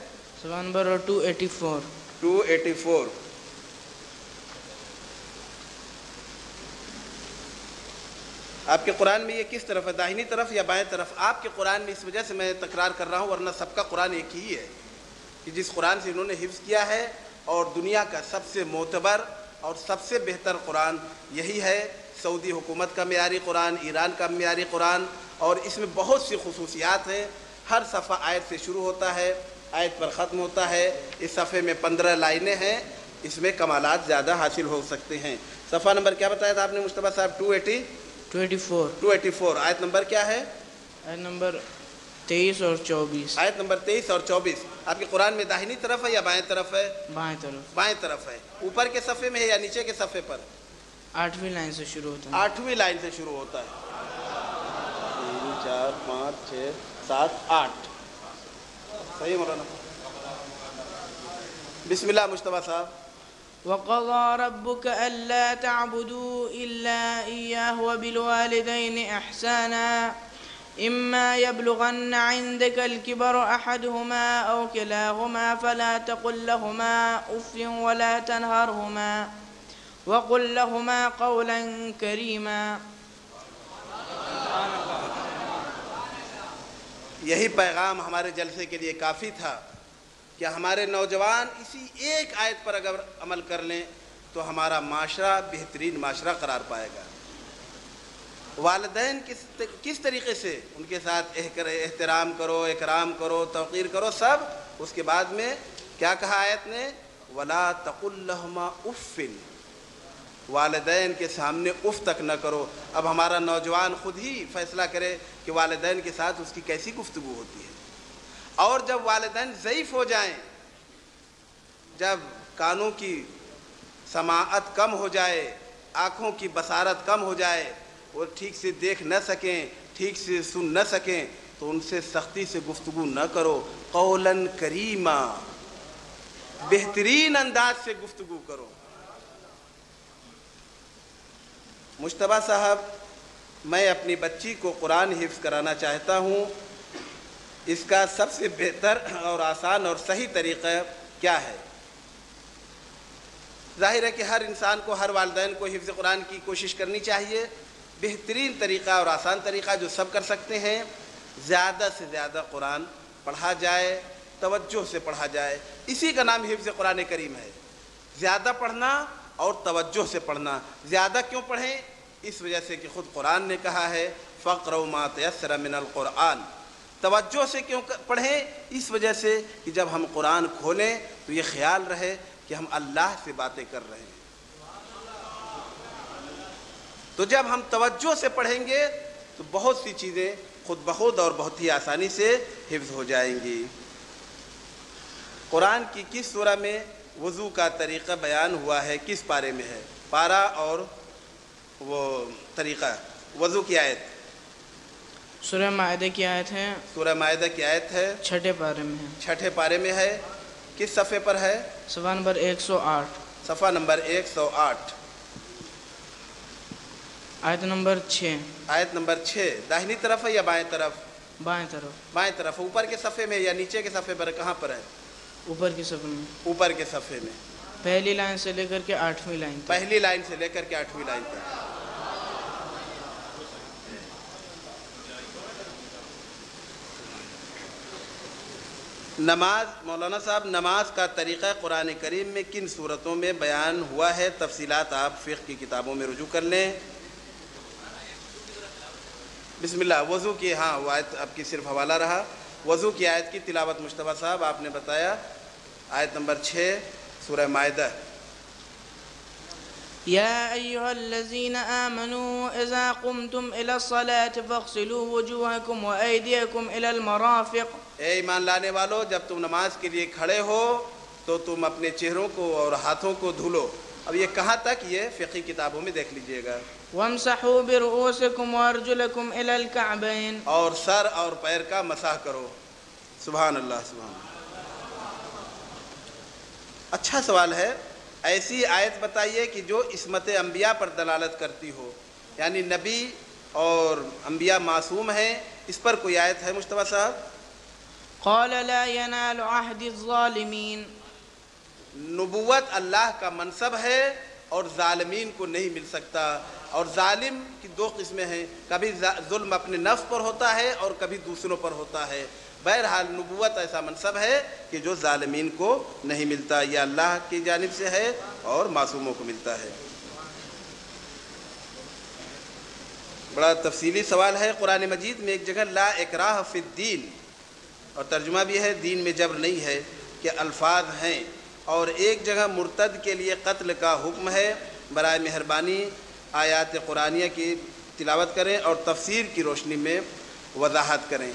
صفحہ نمبر 284۔ 284۔ آپ کے قرآن میں یہ کس طرف ہے، داہنی طرف یا بائیں طرف؟ آپ کے قرآن میں، اس وجہ سے میں تکرار کر رہا ہوں، ورنہ سب کا قرآن ایک ہی ہے کہ جس قرآن سے انہوں نے حفظ کیا ہے، اور دنیا کا سب سے معتبر اور سب سے بہتر قرآن یہی ہے، سعودی حکومت کا معیاری قرآن، ایران کا معیاری قرآن، اور اس میں بہت سی خصوصیات ہیں۔ ہر صفحہ آیت سے شروع ہوتا ہے، آیت پر ختم ہوتا ہے۔ اس صفحے میں 15 لائنیں ہیں، اس میں کمالات زیادہ حاصل ہو سکتے ہیں۔ صفحہ نمبر کیا بتایا تھا آپ نے مصطفیٰ صاحب؟ 284۔ آیت نمبر کیا ہے؟ آیت نمبر 23 اور 24۔ آیت نمبر 23 اور 24 آپ کے قرآن میں داہنی طرف ہے یا بائیں طرف ہے؟ بائیں طرف، بائیں طرف ہے۔ اوپر کے صفحے میں ہے یا نیچے کے صفحے پر؟ 8ویں لائن سے شروع ہوتا ہے۔ 8ویں لائن سے شروع ہوتا ہے۔ 3 4 5 6 7 8 صحیح مولانا؟ بسم اللہ مصطفیٰ صاحب۔ وَقَضَى رَبُّكَ أَلَّا تَعْبُدُوا إِلَّا إِيَّاهُ وَبِالْوَالِدَيْنِ إِحْسَانًا إِمَّا يَبْلُغَنَّ عِندَكَ الْكِبَرَ أَحَدُهُمَا أَوْ كِلَاهُمَا فَلَا تَقُل لَّهُمَا أُفٍّ وَلَا تَنْهَرْهُمَا وَقُل لَّهُمَا قَوْلًا كَرِيمًا۔ یہی پیغام ہمارے جلسے کے لیے کافی تھا کہ ہمارے نوجوان اسی ایک آیت پر اگر عمل کر لیں تو ہمارا معاشرہ بہترین معاشرہ قرار پائے گا۔ والدین کس طریقے سے ان کے ساتھ احترام کرو، اکرام کرو، توقیر کرو، سب۔ اس کے بعد میں کیا کہا آیت نے؟ وَلَا تَقُل لَّهُمَا أُفٍّ، والدین کے سامنے اف تک نہ کرو۔ اب ہمارا نوجوان خود ہی فیصلہ کرے کہ والدین کے ساتھ اس کی کیسی گفتگو ہوتی ہے۔ اور جب والدین ضعیف ہو جائیں، جب کانوں کی سماعت کم ہو جائے، آنکھوں کی بصارت کم ہو جائے، وہ ٹھیک سے دیکھ نہ سکیں، ٹھیک سے سن نہ سکیں، تو ان سے سختی سے گفتگو نہ کرو۔ قولاً کریما، بہترین انداز سے گفتگو کرو۔ مجتبیٰ صاحب، میں اپنی بچی کو قرآن حفظ کرانا چاہتا ہوں، اس کا سب سے بہتر اور آسان اور صحیح طریقہ کیا ہے؟ ظاہر ہے کہ ہر انسان کو، ہر والدین کو حفظ قرآن کی کوشش کرنی چاہیے۔ بہترین طریقہ اور آسان طریقہ جو سب کر سکتے ہیں، زیادہ سے زیادہ قرآن پڑھا جائے، توجہ سے پڑھا جائے۔ اسی کا نام حفظ قرآن کریم ہے، زیادہ پڑھنا اور توجہ سے پڑھنا۔ زیادہ کیوں پڑھیں؟ اس وجہ سے کہ خود قرآن نے کہا ہے فَقْرَوْا مَا تَيَسَّرَ مِنَ الْقُرْآنِ۔ توجہ سے کیوں پڑھیں؟ اس وجہ سے کہ جب ہم قرآن کھولیں تو یہ خیال رہے کہ ہم اللہ سے باتیں کر رہے ہیں۔ تو جب ہم توجہ سے پڑھیں گے تو بہت سی چیزیں خود بخود اور بہت ہی آسانی سے حفظ ہو جائیں گی۔ قرآن کی کس سورہ میں وضو کا طریقہ بیان ہوا ہے؟ کس پارے میں ہے؟ پارہ اور وہ طریقہ، وضو کی آیت؟ سورہ مائدہ کی آیت ہے، سورہ مائدہ کی آیت ہے، 6 پارے میں ہے، 6 پارے میں ہے۔ کس صفحے پر ہے؟ صفحہ نمبر 108، صفحہ نمبر 108، آیت نمبر 6۔ آیت نمبر 6 داہنی طرف ہے یا بائیں طرف؟ بائیں طرف، بائیں طرف۔ اوپر کے صفحے میں یا نیچے کے صفحے پر؟ کہاں پر ہے؟ اوپر کی صفحے میں، اوپر کے صفحے میں، پہلی لائن سے لے کر کے 8ویں لائن تک۔ پہلی لائن سے لے کر کے 8ویں لائن تک۔ نماز، مولانا صاحب، نماز کا طریقہ قرآن کریم میں کن صورتوں میں بیان ہوا ہے؟ تفصیلات آپ فقہ کی کتابوں میں رجوع کر لیں۔ بسم اللہ۔ وضو کی، ہاں وہ آیت آپ کی صرف حوالہ رہا۔ وضو کی آیت کی تلاوت مصطفیٰ صاحب آپ نے بتایا، آیت نمبر 6 سورہ مائدہ۔ يا أيها الذين آمنوا إذا قمتم إلى الصلاة فاغسلوا وجوهكم وأيديكم إلى المرافق۔ اے ایمان لانے والو، جب تم نماز کے لیے کھڑے ہو تو تم اپنے چہروں کو اور ہاتھوں کو دھلو۔ اب یہ کہاں تک؟ یہ فقہی کتابوں میں دیکھ لیجئے گا۔ وامسحوا برؤوسكم وأرجلكم إلى الكعبين۔ اور سر اور پیر کا مسح کرو۔ سبحان اللہ، سبحان اللہ۔ اچھا سوال ہے۔ ایسی آیت بتائیے کہ جو عصمت انبیاء پر دلالت کرتی ہو، یعنی نبی اور انبیاء معصوم ہیں، اس پر کوئی آیت ہے مصطفیٰ صاحب؟ قال لا ينال عهد الظالمين۔ نبوت اللہ کا منصب ہے اور ظالمین کو نہیں مل سکتا۔ اور ظالم کی دو قسمیں ہیں، کبھی ظلم اپنے نفس پر ہوتا ہے اور کبھی دوسروں پر ہوتا ہے۔ بہرحال نبوت ایسا منصب ہے کہ جو ظالمین کو نہیں ملتا، یہ اللہ کی جانب سے ہے اور معصوموں کو ملتا ہے۔ بڑا تفصیلی سوال ہے۔ قرآن مجید میں ایک جگہ لا اکراہ فی الدین، اور ترجمہ بھی ہے دین میں جبر نہیں ہے، کہ الفاظ ہیں، اور ایک جگہ مرتد کے لیے قتل کا حکم ہے۔ برائے مہربانی آیات قرآنیہ کی تلاوت کریں اور تفسیر کی روشنی میں وضاحت کریں۔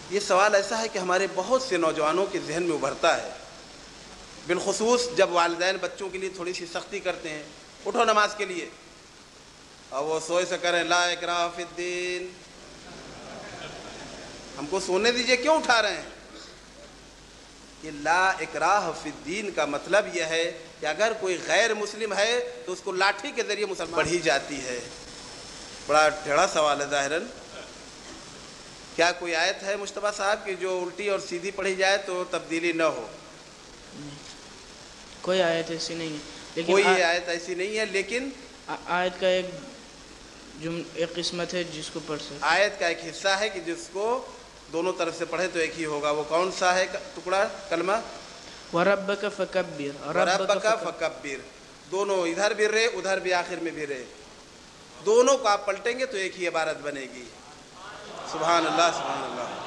یہ سوال ایسا ہے کہ ہمارے بہت سے نوجوانوں کے ذہن میں ابھرتا ہے، بالخصوص جب والدین بچوں کے لیے تھوڑی سی سختی کرتے ہیں، اٹھو نماز کے لیے، اور وہ سوئے سے کریں لا اکراہ فی الدین، ہم کو سونے دیجئے، کیوں اٹھا رہے ہیں؟ یہ لا اکراہ فی الدین کا مطلب یہ ہے کہ اگر کوئی غیر مسلم ہے تو اس کو لاٹھی کے ذریعے مسلمان پڑھی جاتی ہے۔ بڑا ٹیڑھا سوال ہے ظاہراً۔ کیا کوئی آیت ہے مجتبیٰ صاحب کہ جو الٹی اور سیدھی پڑھی جائے تو تبدیلی نہ ہو؟ کوئی آیت ایسی نہیں ہے، لیکن کوئی آیت ایسی نہیں ہے، لیکن آیت کا ایک قسمت ہے جس کو پڑھ سکتے۔ آیت کا ایک حصہ ہے کہ جس کو دونوں طرف سے پڑھے تو ایک ہی ہوگا۔ وہ کون سا ہے ٹکڑا کلمہ؟ وَرَبَّكَ فَكَبِّرْ، ربک فکبر، دونوں ادھر بھی رہے ادھر بھی آخر میں بھی رہے، دونوں کو آپ پلٹیں گے تو ایک ہی عبارت بنے گی۔ سبحان اللہ سبحان اللہ۔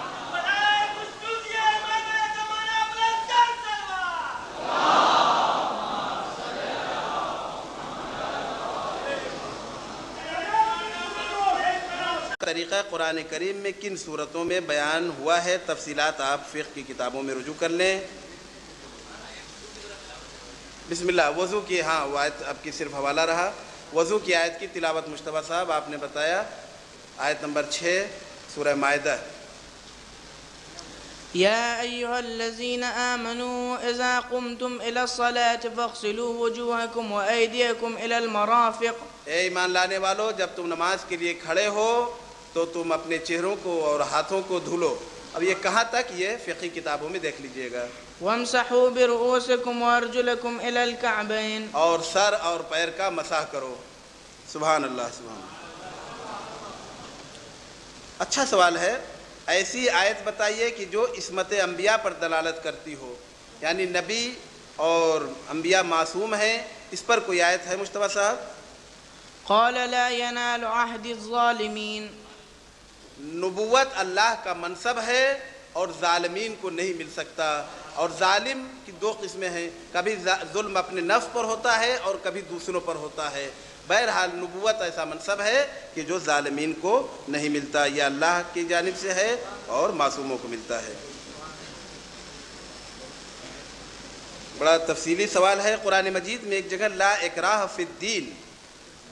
طریقہ قرآن کریم میں کن صورتوں میں بیان ہوا ہے، تفصیلات آپ فقہ کی کتابوں میں رجوع کر لیں۔ بسم اللہ۔ وضو کی، ہاں وہ آیت آپ کی صرف حوالہ رہا۔ وضو کی آیت کی تلاوت مجتبیٰ صاحب آپ نے بتایا، آیت نمبر 6 سورہ مائدہ۔ يا أيها الذين آمنوا إذا قمتم إلى الصلاة فاغسلوا وجوهكم وأيديكم إلى المرافق۔ اے ایمان لانے والو، جب تم نماز کے لیے کھڑے ہو تو تم اپنے چہروں کو اور ہاتھوں کو دھلو۔ اب یہ کہاں تک، یہ فقہی کتابوں میں دیکھ لیجئے گا۔ وامسحوا برؤوسكم وأرجلكم إلى الكعبين، اور سر اور پیر کا مسح کرو۔ سبحان اللہ سبحان اللہ۔ اچھا سوال ہے۔ ایسی آیت بتائیے کہ جو عصمت انبیاء پر دلالت کرتی ہو، یعنی نبی اور انبیاء معصوم ہیں، اس پر کوئی آیت ہے مجتبیٰ صاحب؟ قال لا ينال عهد الظالمين۔ نبوت اللہ کا منصب ہے اور ظالمین کو نہیں مل سکتا۔ اور ظالم کی دو قسمیں ہیں، کبھی ظلم اپنے نفس پر ہوتا ہے اور کبھی دوسروں پر ہوتا ہے۔ بہرحال نبوت ایسا منصب ہے کہ جو ظالمین کو نہیں ملتا، یہ اللہ کی جانب سے ہے اور معصوموں کو ملتا ہے۔ بڑا تفصیلی سوال ہے۔ قرآن مجید میں ایک جگہ لا اکراہ فی الدین،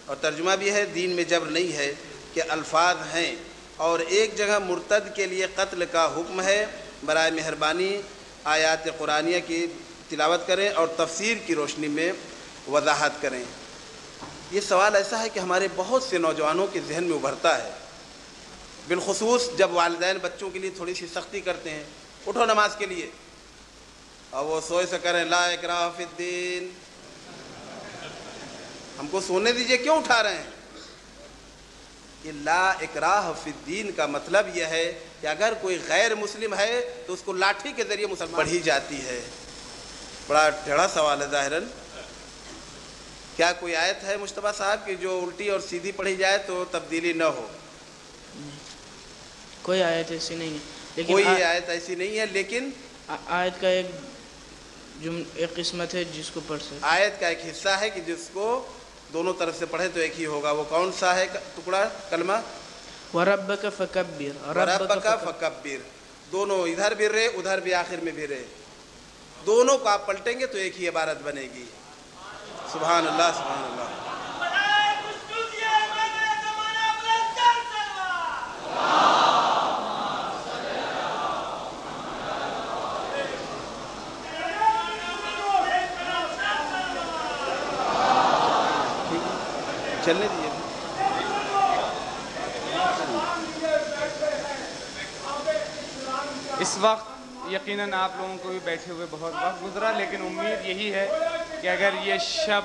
اور ترجمہ بھی ہے دین میں جبر نہیں ہے، کہ الفاظ ہیں، اور ایک جگہ مرتد کے لیے قتل کا حکم ہے۔ برائے مہربانی آیات قرآنیہ کی تلاوت کریں اور تفسیر کی روشنی میں وضاحت کریں۔ یہ سوال ایسا ہے کہ ہمارے بہت سے نوجوانوں کے ذہن میں ابھرتا ہے، بالخصوص جب والدین بچوں کے لیے تھوڑی سی سختی کرتے ہیں، اٹھو نماز کے لیے، اور وہ سوئے سے کریں لا اکراہ فی الدین، ہم کو سونے دیجئے، کیوں اٹھا رہے ہیں؟ یہ لا اکراہ فی الدین کا مطلب یہ ہے کہ اگر کوئی غیر مسلم ہے تو اس کو لاٹھی کے ذریعے مسلمان پڑھی جاتی ہے۔ بڑا ٹیڑھا سوال ہے ظاہراً۔ کیا کوئی آیت ہے مجتبیٰ صاحب کہ جو الٹی اور سیدھی پڑھی جائے تو تبدیلی نہ ہو؟ کوئی آیت ایسی نہیں ہے، لیکن کوئی آیت ایسی نہیں ہے، لیکن آیت کا ایک قسمت ہے جس کو پڑھ سکتے۔ آیت کا ایک حصہ ہے کہ جس کو دونوں طرف سے پڑھے تو ایک ہی ہوگا۔ وہ کون سا ہے ٹکڑا کلمہ؟ وَرَبَّكَ فَكَبِّرْ، ربک فکبر، دونوں ادھر بھی رہے ادھر بھی آخر میں بھی رہے، دونوں کو آپ پلٹیں گے تو ایک ہی عبارت بنے گی۔ سبحان اللہ سبحان اللہ۔ چلنے دیجیے۔ اس وقت یقیناً آپ لوگوں کو بھی بیٹھے ہوئے بہت وقت گزرا، لیکن امید یہی ہے کہ اگر یہ شب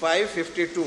552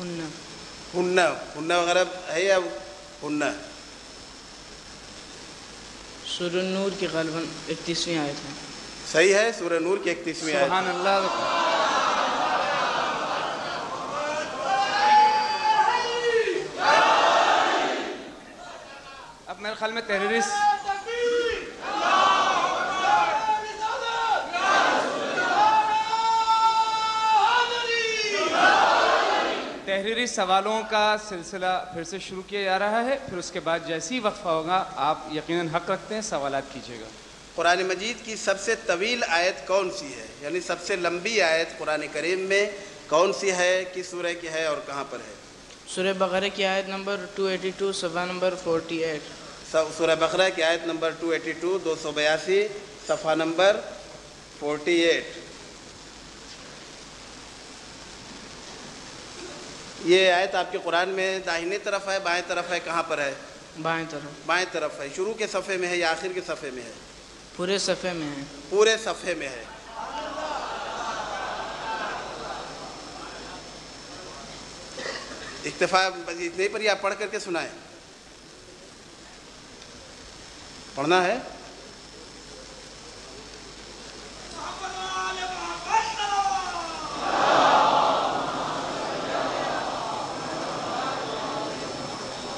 ہن وغیرہ ہے یا ہن؟ سورہ نور کی غالباً 31ویں آیت ہے. صحیح ہے، سورہ نور کی 31ویں آیت. سبحان اللہ. اب میرے خیال میں تحریری سوالوں کا سلسلہ پھر سے شروع کیا جا رہا ہے. پھر اس کے بعد جیسی وقفہ ہوگا آپ یقیناً حق رکھتے ہیں، سوالات کیجیے گا. قرآن مجید کی سب سے طویل آیت کون سی ہے؟ یعنی سب سے لمبی آیت قرآن کریم میں کون سی ہے، کس سورہ کی ہے اور کہاں پر ہے؟ سورہ بقرہ کی آیت نمبر 282 صفحہ نمبر 48. سورہ بقرہ کی آیت نمبر 282 282 صفحہ نمبر 48. یہ آیت آپ کے قرآن میں داہنی طرف ہے، بائیں طرف ہے، کہاں پر ہے؟ بائیں طرف. بائیں طرف ہے. شروع کے صفحے میں ہے یا آخر کے صفحے میں ہے؟ پورے صفحے میں ہے. پورے صفحے میں ہے. اکتفا بس اتنے پر ہی آپ پڑھ کر کے سنائیں. پڑھنا ہے؟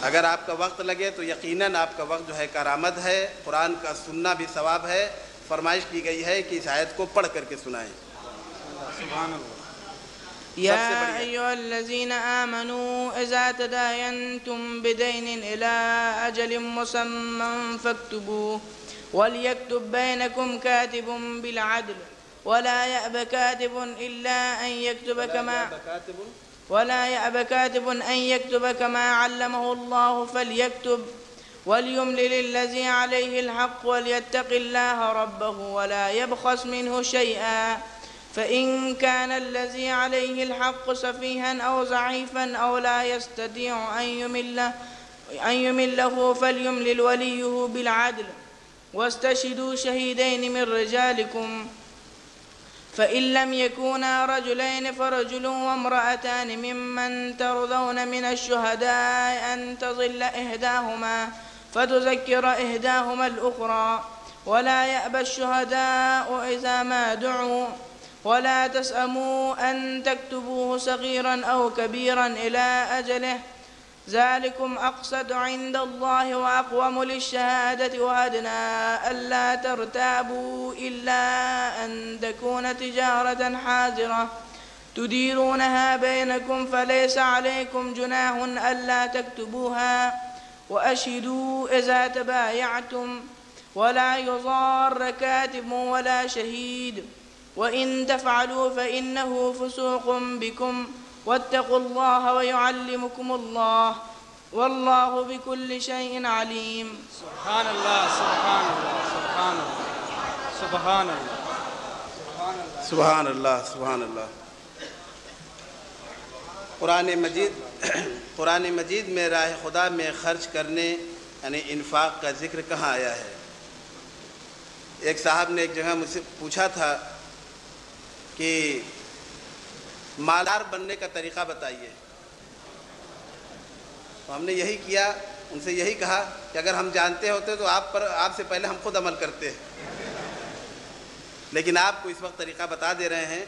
اگر آپ کا وقت لگے تو یقیناً آپ کا وقت جو ہے کارآمد ہے. قرآن کا سننا بھی ثواب ہے. فرمائش کی گئی ہے کہ اس آیت کو پڑھ کر کے سنائیں. سبحان اللہ. يا أيها الذين آمنوا إذا تداينتم بدين إلى أجل مسمى فاكتبوه وليكتب بينكم كاتب بالعدل ولا يأب كاتب إلا أن يكتب كما علمه الله فليكتب وليملل الذي عليه الحق وليتق الله ربه ولا يبخس منه شيئا فإن كان الذي عليه الحق سفيها أو ضعيفا أو لا يستطيع أن يمله فليملل وليه بالعدل واستشهدوا شهيدين من رجالكم فإن لم يكونا رجلين فرجل وامرأتان ممن ترضون من الشهداء أن تضل إحداهما فتذكر إحداهما الأخرى ولا يأبى الشهداء إذا ما دعوا ولا تسأموا أن تكتبوه صغيرا أو كبيرا إلى أجله ذلكم أقسط عند الله وأقوم للشهادة وأدنى ألا ترتابوا إلا أن تكون تجارة حاضرة تديرونها بينكم فليس عليكم جناح ألا تكتبوها وأشهدوا إذا تبايعتم ولا يضار كاتب ولا شهيد وإن تفعلوا فإنه فسوق بكم واتقوا الله ويعلمكم الله والله بكل شيء عليم. سبحان اللہ. سبحان اللہ. سبحان اللہ. سبحان اللہ. سبحان اللہ. سبحان اللہ. قرآن مجید میں راہ خدا میں خرچ کرنے یعنی انفاق کا ذکر کہاں آیا ہے؟ ایک صاحب نے ایک جگہ مجھ سے پوچھا تھا کہ مالدار بننے کا طریقہ بتائیے. تو ہم نے یہی کیا، ان سے یہی کہا کہ اگر ہم جانتے ہوتے تو آپ سے پہلے ہم خود عمل کرتے، لیکن آپ کو اس وقت طریقہ بتا دے رہے ہیں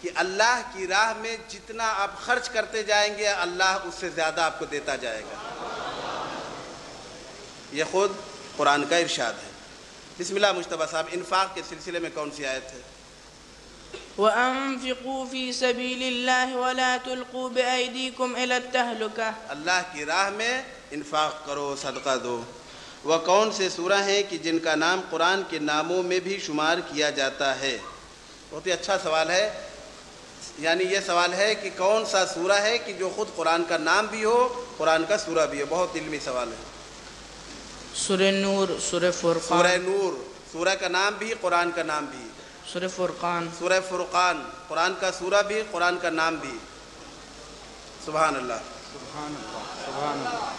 کہ اللہ کی راہ میں جتنا آپ خرچ کرتے جائیں گے اللہ اس سے زیادہ آپ کو دیتا جائے گا. یہ خود قرآن کا ارشاد ہے. بسم اللہ مجتبیٰ صاحب، انفاق کے سلسلے میں کون سی آیت ہے؟ وَأَنفِقُوا فِي سَبِيلِ اللَّهِ وَلَا تُلْقُوا بِأَيْدِيكُمْ إِلَى التَّهْلُكَةِ. اللہ کی راہ میں انفاق کرو، صدقہ دو. وہ کون سے سورہ ہیں کہ جن کا نام قرآن کے ناموں میں بھی شمار کیا جاتا ہے؟ بہت ہی اچھا سوال ہے. یعنی یہ سوال ہے کہ کون سا سورہ ہے کہ جو خود قرآن کا نام بھی ہو، قرآن کا سورہ بھی ہو. بہت علمی سوال ہے. سورہ نور، سورہ فرقان. سورہ نور، سورہ کا نام بھی، قرآن کا نام بھی. سورہ فرقان. سورہ فرقان، قرآن کا سورہ بھی، قرآن کا نام بھی. سبحان اللہ. سبحان اللہ. سبحان اللہ.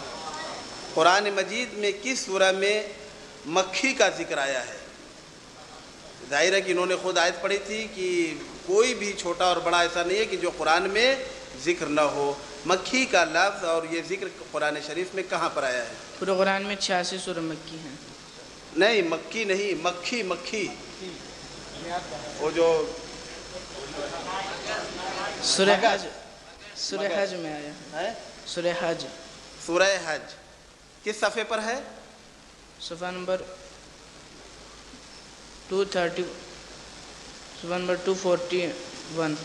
قرآن مجید میں کس سورہ میں مکھی کا ذکر آیا ہے؟ ظاہر ہے کہ انہوں نے خود آیت پڑھی تھی کہ کوئی بھی چھوٹا اور بڑا ایسا نہیں ہے کہ جو قرآن میں ذکر نہ ہو۔ مکھی کا لفظ اور یہ ذکر قرآن شریف میں کہاں پر آیا ہے؟ پورے قرآن میں 86 سورہ مکی ہیں۔ نہیں مکی نہیں، مکھی مکھی، وہ جو سورہ حج، سورہ حج میں آیا ہے، ہے سورہ حج سورہ حج کس صفحے پر ہے؟ صفحہ نمبر 230، صفحہ نمبر 241،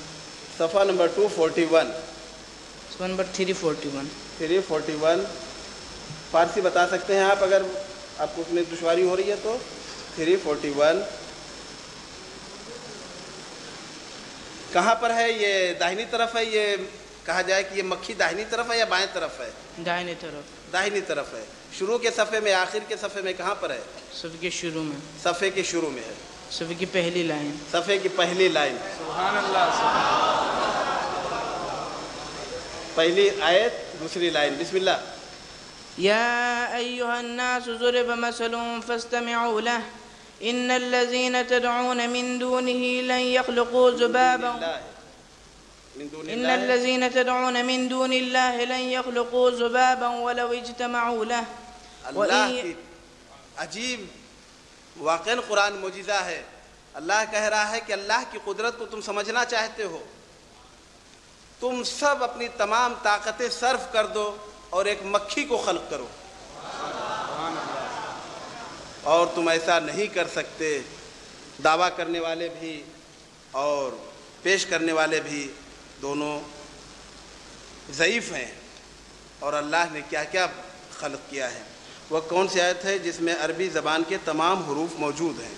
صفحہ نمبر 241، صفحہ نمبر 341۔ 341 فارسی بتا سکتے ہیں آپ اگر آپ کو اس میں دشواری ہو رہی ہے تو؟ 341 کہاں پر ہے؟ یہ داہنی طرف ہے؟ یہ کہا جائے کہ یہ مکھی داہنی طرف ہے یا بائیں طرف ہے؟ دائیں طرف، داہنی طرف ہے۔ شروع کے صفحے میں، آخر کے صفحے میں کہاں پر ہے؟ صفحے کے شروع میں، صفحے کے شروع میں ہے، صفحے کی پہلی لائن۔ صفحے کی پہلی لائن، سبحان اللہ، سبحان پہلی آیت دوسری لائن۔ بسم اللہ۔ يا أيها الناس ضرب مثل فاستمعوا له إن الذين تدعون من دونه لن يخلقوا ذبابا إن الذين تدعون من دون الله لن يخلقوا ذبابا ولو اجتمعوا له اللہ کی عجیب واقعاً قرآن معجزہ ہے۔ اللہ کہہ رہا ہے کہ اللہ کی قدرت کو تم سمجھنا چاہتے ہو، تم سب اپنی تمام طاقتیں صرف کر دو اور ایک مکھی کو خلق کرو، اور تم ایسا نہیں کر سکتے۔ دعویٰ کرنے والے بھی اور پیش کرنے والے بھی دونوں ضعیف ہیں، اور اللہ نے کیا کیا خلق کیا ہے۔ وہ کون سی آیت ہے جس میں عربی زبان کے تمام حروف موجود ہیں؟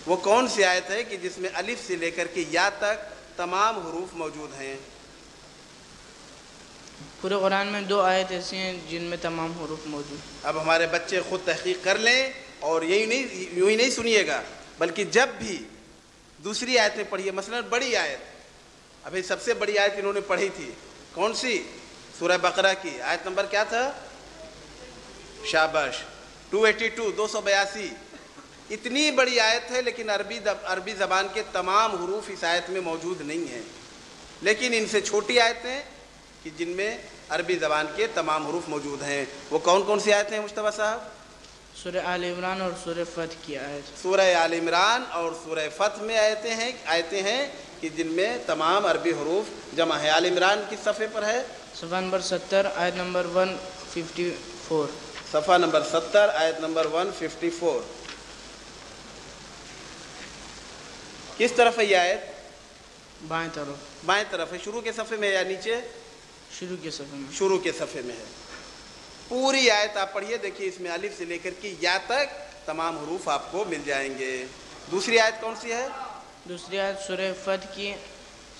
وہ کون سی آیت ہے کہ جس میں الف سے لے کر کے یا تک تمام حروف موجود ہیں؟ پورے قرآن میں 2 آیت ایسی ہیں جن میں تمام حروف موجود ہیں۔ اب ہمارے بچے خود تحقیق کر لیں، اور یوں ہی نہیں سنیے گا، بلکہ جب بھی دوسری آیتیں پڑھیے، مثلا بڑی آیت، ابھی سب سے بڑی آیت انہوں نے پڑھی تھی کون سی؟ سورہ بقرہ کی آیت نمبر کیا تھا؟ شاباش، 282، 282۔ اتنی بڑی آیت ہے، لیکن عربی زبان کے تمام حروف اس آیت میں موجود نہیں ہیں۔ لیکن ان سے چھوٹی آیتیں کہ جن میں عربی زبان کے تمام حروف موجود ہیں، وہ کون کون سی آیتیں ہیں مجتبیٰ صاحب؟ سورہ آل عمران اور سورہ فتح کی آیت۔ سورہ آل عمران اور سورہ فتح میں آیتیں ہیں کہ جن میں تمام عربی حروف جمع ہے۔ آل عمران کس صفحے پر ہے؟ صفحہ نمبر 70، آیت نمبر 154۔ صفحہ نمبر 70، آیت نمبر 154۔ کس طرف ہے یہ آیت؟ بائیں طرف، بائیں طرف ہے۔ شروع کے صفحے میں یا نیچے؟ شروع کے صفحے میں۔ شروع کے صفحے میں ہے۔ پوری آیت آپ پڑھیے، دیکھیے اس میں الف سے لے کر کے یا تک تمام حروف آپ کو مل جائیں گے۔ دوسری آیت کون سی ہے؟ دوسری آیت سورہ فتح کی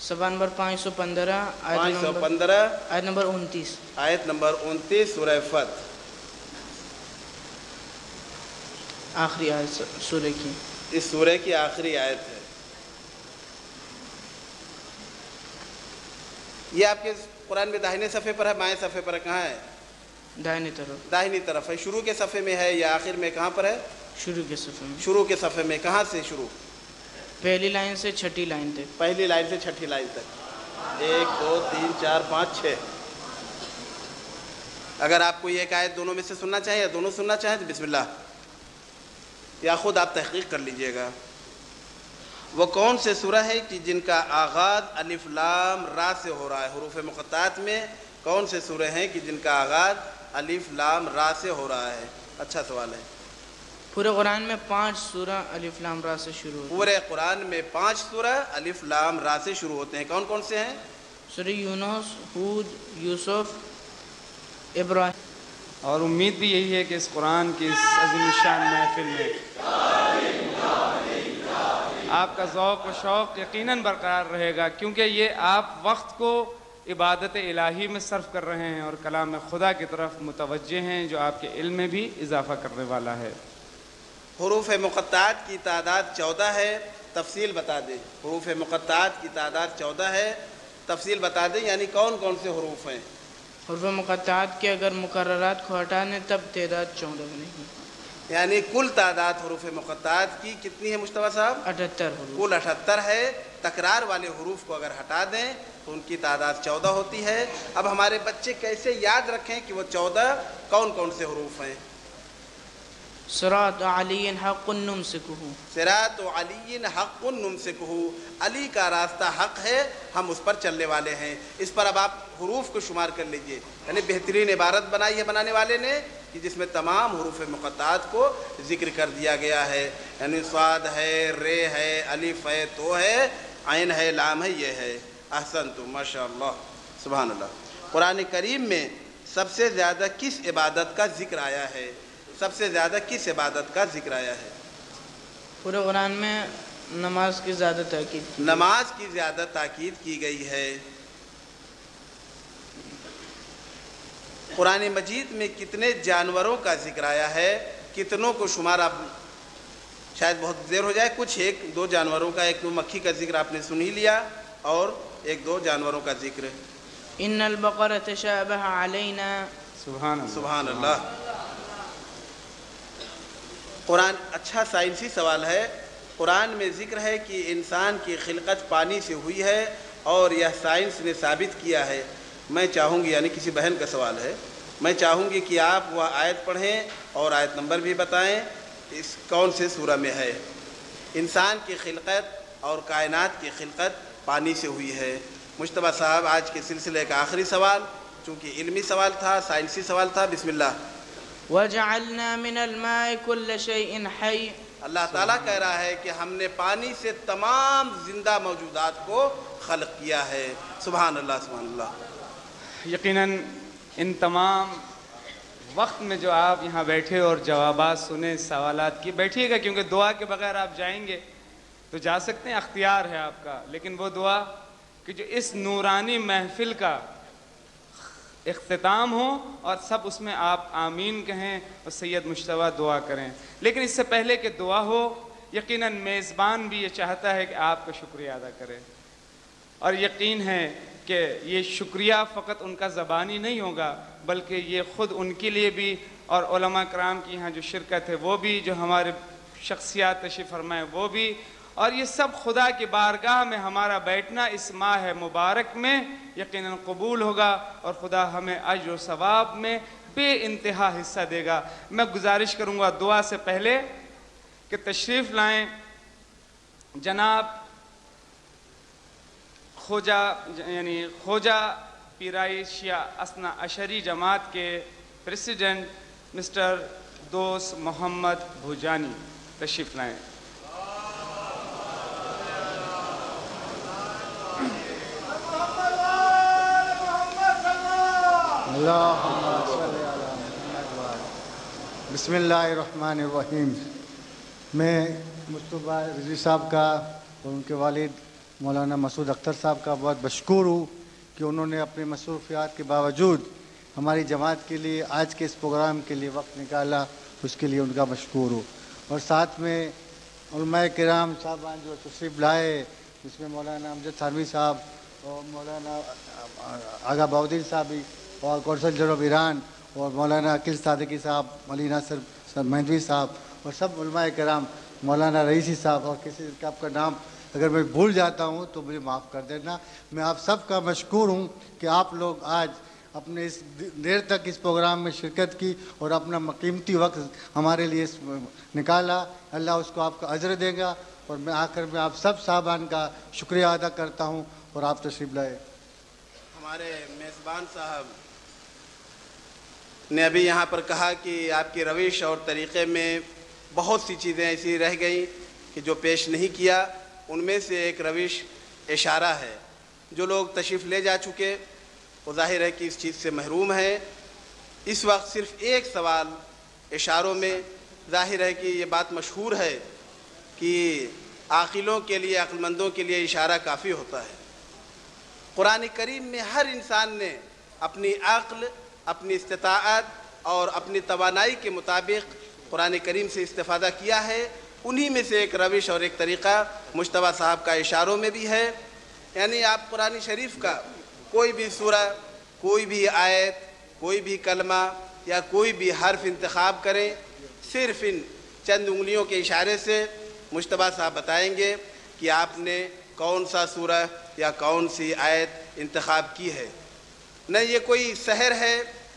صفحہ نمبر 515، 515، آیت نمبر 29۔ آیت نمبر 29 سورہ فتح، آخری آیت سورہ کی، اس سورہ کی آخری آیت ہے۔ یہ آپ کے قرآن میں داہنے صفحے پر ہے، بائیں صفحے پر کہاں ہے؟ دائنی طرف، داہنی طرف ہے۔ شروع کے صفحے میں ہے یا آخر میں کہاں پر ہے؟ شروع کے صفحے میں، شروع کے صفحے میں۔ کہاں سے شروع؟ پہلی لائن سے چھٹی لائن تک۔ پہلی لائن سے چھٹی لائن تک، 1 2 3 4 5 6۔ اگر آپ کو ایک آیت دونوں میں سے سننا چاہیں یا دونوں سننا چاہیں تو بسم اللہ، یا خود آپ تحقیق کر لیجئے گا۔ وہ کون سے سورہ ہے کہ جن کا آغاز الف لام را سے ہو رہا ہے؟ حروف مقطعات میں کون سے سورہ ہیں کہ جن کا آغاز الف لام را سے ہو رہا ہے؟ اچھا سوال ہے۔ پورے قرآن میں 5 سورہ الف لام را سے شروع ہوتی ہیں۔ پورے قرآن میں 5 سورہ الف لام را سے شروع ہوتے ہیں۔ کون کون سے ہیں؟ سورہ یونس، ہود، یوسف، ابراہیم۔ اور امید بھی یہی ہے کہ اس قرآن کی اس عظیم الشان محفل میں آپ کا ذوق و شوق یقیناً برقرار رہے گا، کیونکہ یہ آپ وقت کو عبادت الہی میں صرف کر رہے ہیں اور کلام خدا کی طرف متوجہ ہیں، جو آپ کے علم میں بھی اضافہ کرنے والا ہے۔ حروف مقطعات کی تعداد 14 ہے، تفصیل بتا دیں۔ حروف مقطعات کی تعداد 14 ہے، تفصیل بتا دیں، یعنی کون کون سے حروف ہیں؟ حروف مقطعات کے اگر مقررات کو ہٹا دیں تب تعداد 14 بنے گی۔ یعنی کل تعداد حروف مقطعات کی کتنی ہے مصطفیٰ صاحب؟ 78 حروف۔ کل 78 ہے، تکرار والے حروف کو اگر ہٹا دیں تو ان کی تعداد 14 ہوتی ہے۔ اب ہمارے بچے کیسے یاد رکھیں کہ وہ 14 کون کون سے حروف ہیں؟ صراط علی حق نمسکہ، صراط علی حق نمسکہ، علی کا راستہ حق ہے، ہم اس پر چلنے والے ہیں۔ اس پر اب آپ حروف کو شمار کر لیجئے، یعنی بہترین عبارت بنائی ہے بنانے والے نے کہ جس میں تمام حروف مقطعات کو ذکر کر دیا گیا ہے، یعنی صاد ہے، رے ہے، الف ہے، تو ہے، عین ہے، لام ہے، یہ ہے۔ احسنتم، ماشاءاللہ، سبحان اللہ۔ قرآن کریم میں سب سے زیادہ کس عبادت کا ذکر آیا ہے؟ سب سے زیادہ کس عبادت کا ذکر آیا ہے؟ پورے قرآن میں نماز کی زیادہ تاکید کی۔ نماز کی زیادہ تاکید کی گئی ہے۔ قرآن مجید میں کتنے جانوروں کا ذکر آیا ہے؟ کتنوں کو شمار آپ شاید بہت دیر ہو جائے، کچھ ایک دو جانوروں کا، ایک دو مکھی کا ذکر آپ نے سن ہی لیا اور ایک دو جانوروں کا ذکر۔ ان البقرہ تشابہ علینا، سبحان اللہ، سبحان اللہ۔ قرآن اچھا سائنسی سوال ہے۔ قرآن میں ذکر ہے کہ انسان کی خلقت پانی سے ہوئی ہے اور یہ سائنس نے ثابت کیا ہے۔ میں چاہوں گی، یعنی کسی بہن کا سوال ہے، میں چاہوں گی کہ آپ وہ آیت پڑھیں اور آیت نمبر بھی بتائیں، اس کون سے سورہ میں ہے۔ انسان کی خلقت اور کائنات کی خلقت پانی سے ہوئی ہے۔ مجتبیٰ صاحب، آج کے سلسلے کا آخری سوال، چونکہ علمی سوال تھا، سائنسی سوال تھا، بسم اللہ۔ وجعلنا من الماء كل شيء حي، اللہ تعالیٰ کہہ رہا ہے کہ ہم نے پانی سے تمام زندہ موجودات کو خلق کیا ہے۔ سبحان اللہ، سبحان اللہ۔ یقیناً ان تمام وقت میں جو آپ یہاں بیٹھے اور جوابات سنیں سوالات کی، بیٹھیے گا، کیونکہ دعا کے بغیر آپ جائیں گے تو جا سکتے ہیں، اختیار ہے آپ کا، لیکن وہ دعا کہ جو اس نورانی محفل کا اختتام ہو اور سب اس میں آپ آمین کہیں اور سید مجتبیٰ دعا کریں۔ لیکن اس سے پہلے کہ دعا ہو، یقیناً میزبان بھی یہ چاہتا ہے کہ آپ کا شکریہ ادا کرے، اور یقین ہے کہ یہ شکریہ فقط ان کا زبانی نہیں ہوگا، بلکہ یہ خود ان کے لیے بھی، اور علماء کرام کی یہاں جو شرکت ہے وہ بھی، جو ہمارے شخصیات تشریف فرمائے وہ بھی، اور یہ سب خدا کی بارگاہ میں ہمارا بیٹھنا اس ماہ مبارک میں یقیناً قبول ہوگا، اور خدا ہمیں اجر و ثواب میں بے انتہا حصہ دے گا۔ میں گزارش کروں گا دعا سے پہلے کہ تشریف لائیں جناب خوجہ پیرائی شیعہ اثنا عشری جماعت کے پریسیڈنٹ مسٹر دوست محمد بھوجانی، تشریف لائیں۔ بسم اللہ الرحمن الرحیم۔ میں مصطفیٰ رضوی صاحب کا اور ان کے والد مولانا مسعود اختر صاحب کا بہت مشکور ہوں کہ انہوں نے اپنی مصروفیات کے باوجود ہماری جماعت کے لیے آج کے اس پروگرام کے لیے وقت نکالا، اس کے لیے ان کا مشکور ہوں۔ اور ساتھ میں علماء کرام صاحبان جو تشریف لائے، جس میں مولانا امجد تھانوی صاحب اور مولانا آغا بہودین صاحب اور کونسل جنرل ایران اور مولانا عقیل صادقی صاحب، علی ناصر مہدوی صاحب اور سب علماء کرام، مولانا رئیسی صاحب، اور کسی کا آپ کا نام اگر میں بھول جاتا ہوں تو مجھے معاف کر دینا۔ میں آپ سب کا مشکور ہوں کہ آپ لوگ آج اپنے اس دیر تک اس پروگرام میں شرکت کی اور اپنا قیمتی وقت ہمارے لیے نکالا۔ اللہ اس کو آپ کا اجر دے گا، اور میں آخر میں آپ سب صاحبان کا شکریہ ادا کرتا ہوں، اور آپ تشریف لائے۔ ہمارے میزبان صاحب نے ابھی یہاں پر کہا کہ آپ کی روش اور طریقے میں بہت سی چیزیں ایسی رہ گئیں کہ جو پیش نہیں کیا۔ ان میں سے ایک روش اشارہ ہے۔ جو لوگ تشریف لے جا چکے وہ ظاہر ہے کہ اس چیز سے محروم ہیں۔ اس وقت صرف ایک سوال اشاروں میں، ظاہر ہے کہ یہ بات مشہور ہے کہ عاقلوں کے لیے، عقل مندوں کے لیے اشارہ کافی ہوتا ہے۔ قرآن کریم میں ہر انسان نے اپنی عقل، اپنی استطاعت اور اپنی توانائی کے مطابق قرآن کریم سے استفادہ کیا ہے۔ انہی میں سے ایک روش اور ایک طریقہ مجتبیٰ صاحب کا اشاروں میں بھی ہے۔ یعنی آپ قرآن شریف کا کوئی بھی سورہ، کوئی بھی آیت، کوئی بھی کلمہ یا کوئی بھی حرف انتخاب کریں، صرف ان چند انگلیوں کے اشارے سے مجتبیٰ صاحب بتائیں گے کہ آپ نے کون سا سورہ یا کون سی آیت انتخاب کی ہے۔ نہ یہ کوئی سحر ہے،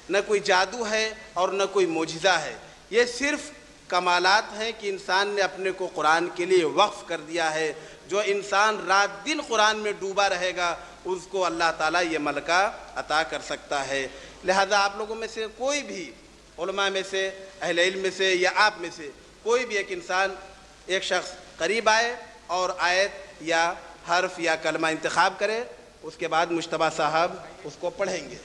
نہ کوئی جادو ہے، اور نہ کوئی معجزہ ہے۔ یہ صرف کمالات ہیں کہ انسان نے اپنے کو قرآن کے لیے وقف کر دیا ہے۔ جو انسان رات دن قرآن میں ڈوبا رہے گا اس کو اللہ تعالیٰ یہ ملکہ عطا کر سکتا ہے۔ لہذا آپ لوگوں میں سے کوئی بھی، علماء میں سے، اہل علم میں سے، یا آپ میں سے کوئی بھی ایک انسان، ایک شخص قریب آئے اور آیت یا حرف یا کلمہ انتخاب کرے، اس کے بعد مجتبیٰ صاحب اس کو پڑھیں گے۔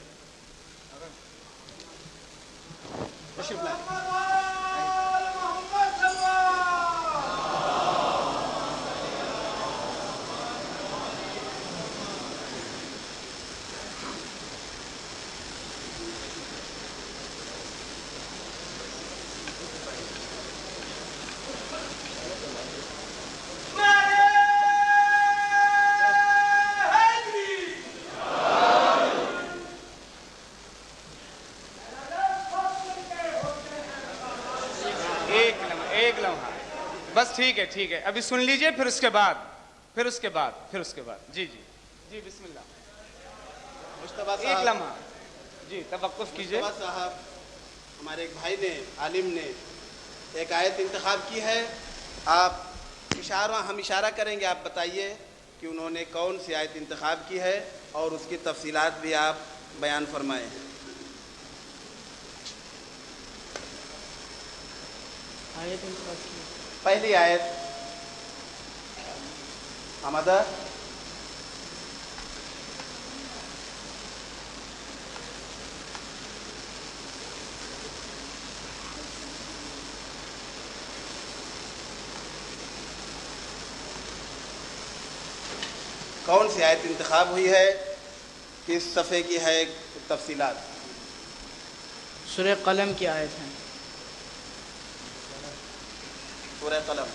ایک لمحہ بس، ٹھیک ہے، ابھی سن لیجئے، پھر اس کے بعد جی بسم اللہ، مجتبیٰ ایک صاحب، لمحہ جی توقف کیجئے۔ مجتبیٰ صاحب، ہمارے ایک بھائی نے، عالم نے ایک آیت انتخاب کی ہے۔ آپ ہم اشارہ کریں گے، آپ بتائیے کہ انہوں نے کون سی آیت انتخاب کی ہے اور اس کی تفصیلات بھی آپ بیان فرمائیں۔ آیت انتخاب کی پہلی آیت حمدہ، کون سی آیت انتخاب ہوئی ہے، کس صفحے کی ہے، تفصیلات۔ سورہ قلم کی آیت ہے۔ سورہ قلم۔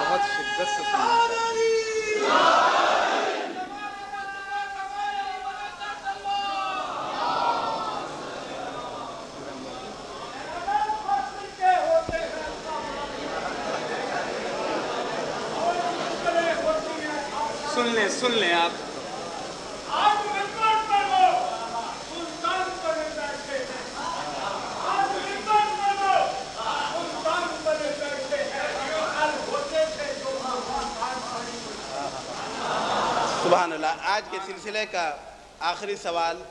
بہت شدت سے سننا چاہیے۔ سن لیں آپ۔ سبحان اللہ۔ آج کے سلسلے کا آخری سوال،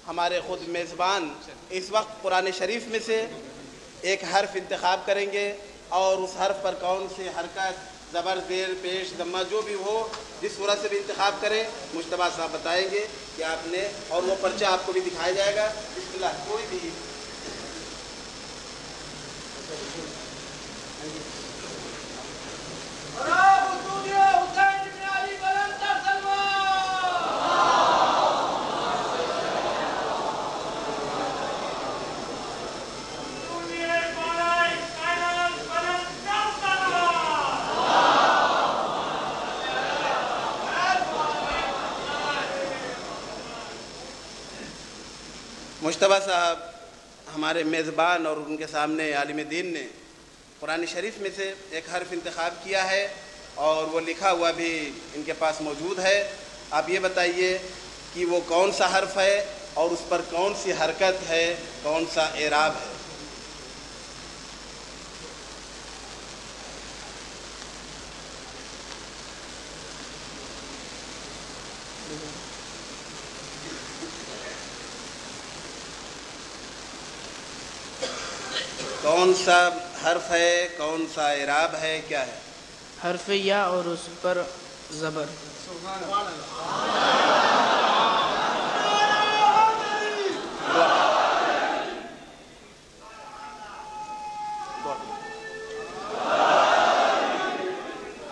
ہمارے خود میزبان اس وقت قرآن شریف میں سے ایک حرف انتخاب کریں گے، اور اس حرف پر کون سی حرکت، زبر، زیر، پیش، ضمہ جو بھی ہو، جس صورت سے بھی انتخاب کریں، مجتبیٰ صاحب بتائیں گے کہ آپ نے، اور وہ پرچہ آپ کو بھی دکھایا جائے گا۔ بسم اللہ، کوئی بھی۔ مجتبیٰ صاحب ہمارے میزبان اور ان کے سامنے عالم دین نے قرآن شریف میں سے ایک حرف انتخاب کیا ہے، اور وہ لکھا ہوا بھی ان کے پاس موجود ہے۔ آپ یہ بتائیے کہ وہ کون سا حرف ہے اور اس پر کون سی حرکت ہے، کون سا اعراب ہے۔ کون سا حرف ہے، کون سا اعراب ہے، کیا ہے؟ حرف یا اور اس پر زبر۔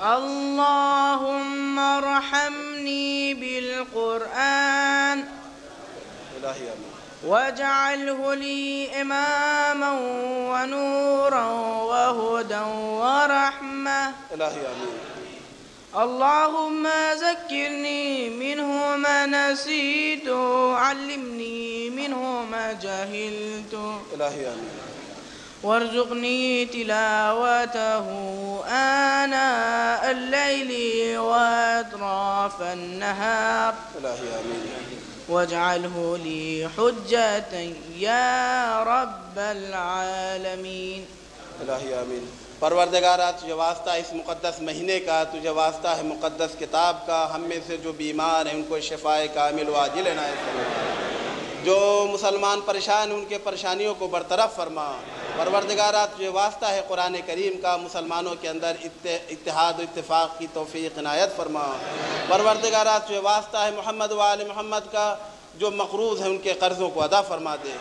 اللہم ارحمنی بالقرآن الہی آمین۔ واجعله لي إماما ونورا وهدى ورحمة الہی آمین۔ اللهم ذكرني منه ما نسيت علمني منه ما جهلت الہی آمین وارزقني تلاوته آناء الليل وأطراف النهار الہی آمین واجعله لي حجة يا رب العالمين الہی آمین پروردگارہ تجھے واسطہ اس مقدس مہینے کا، تجھے واسطہ ہے مقدس کتاب کا، ہم میں سے جو بیمار ہیں ان کو شفائے کامل واجل عنایت فرما، جو مسلمان پریشان ہیں ان کے پریشانیوں کو برطرف فرما۔ پروردگارہ تجھے واسطہ ہے قرآن کریم کا، مسلمانوں کے اندر اتحاد و اتفاق کی توفیق عنایت فرما۔ پروردگارہ تجھے واسطہ ہے محمد و آل محمد کا، جو مقروض ہیں ان کے قرضوں کو ادا فرما دے۔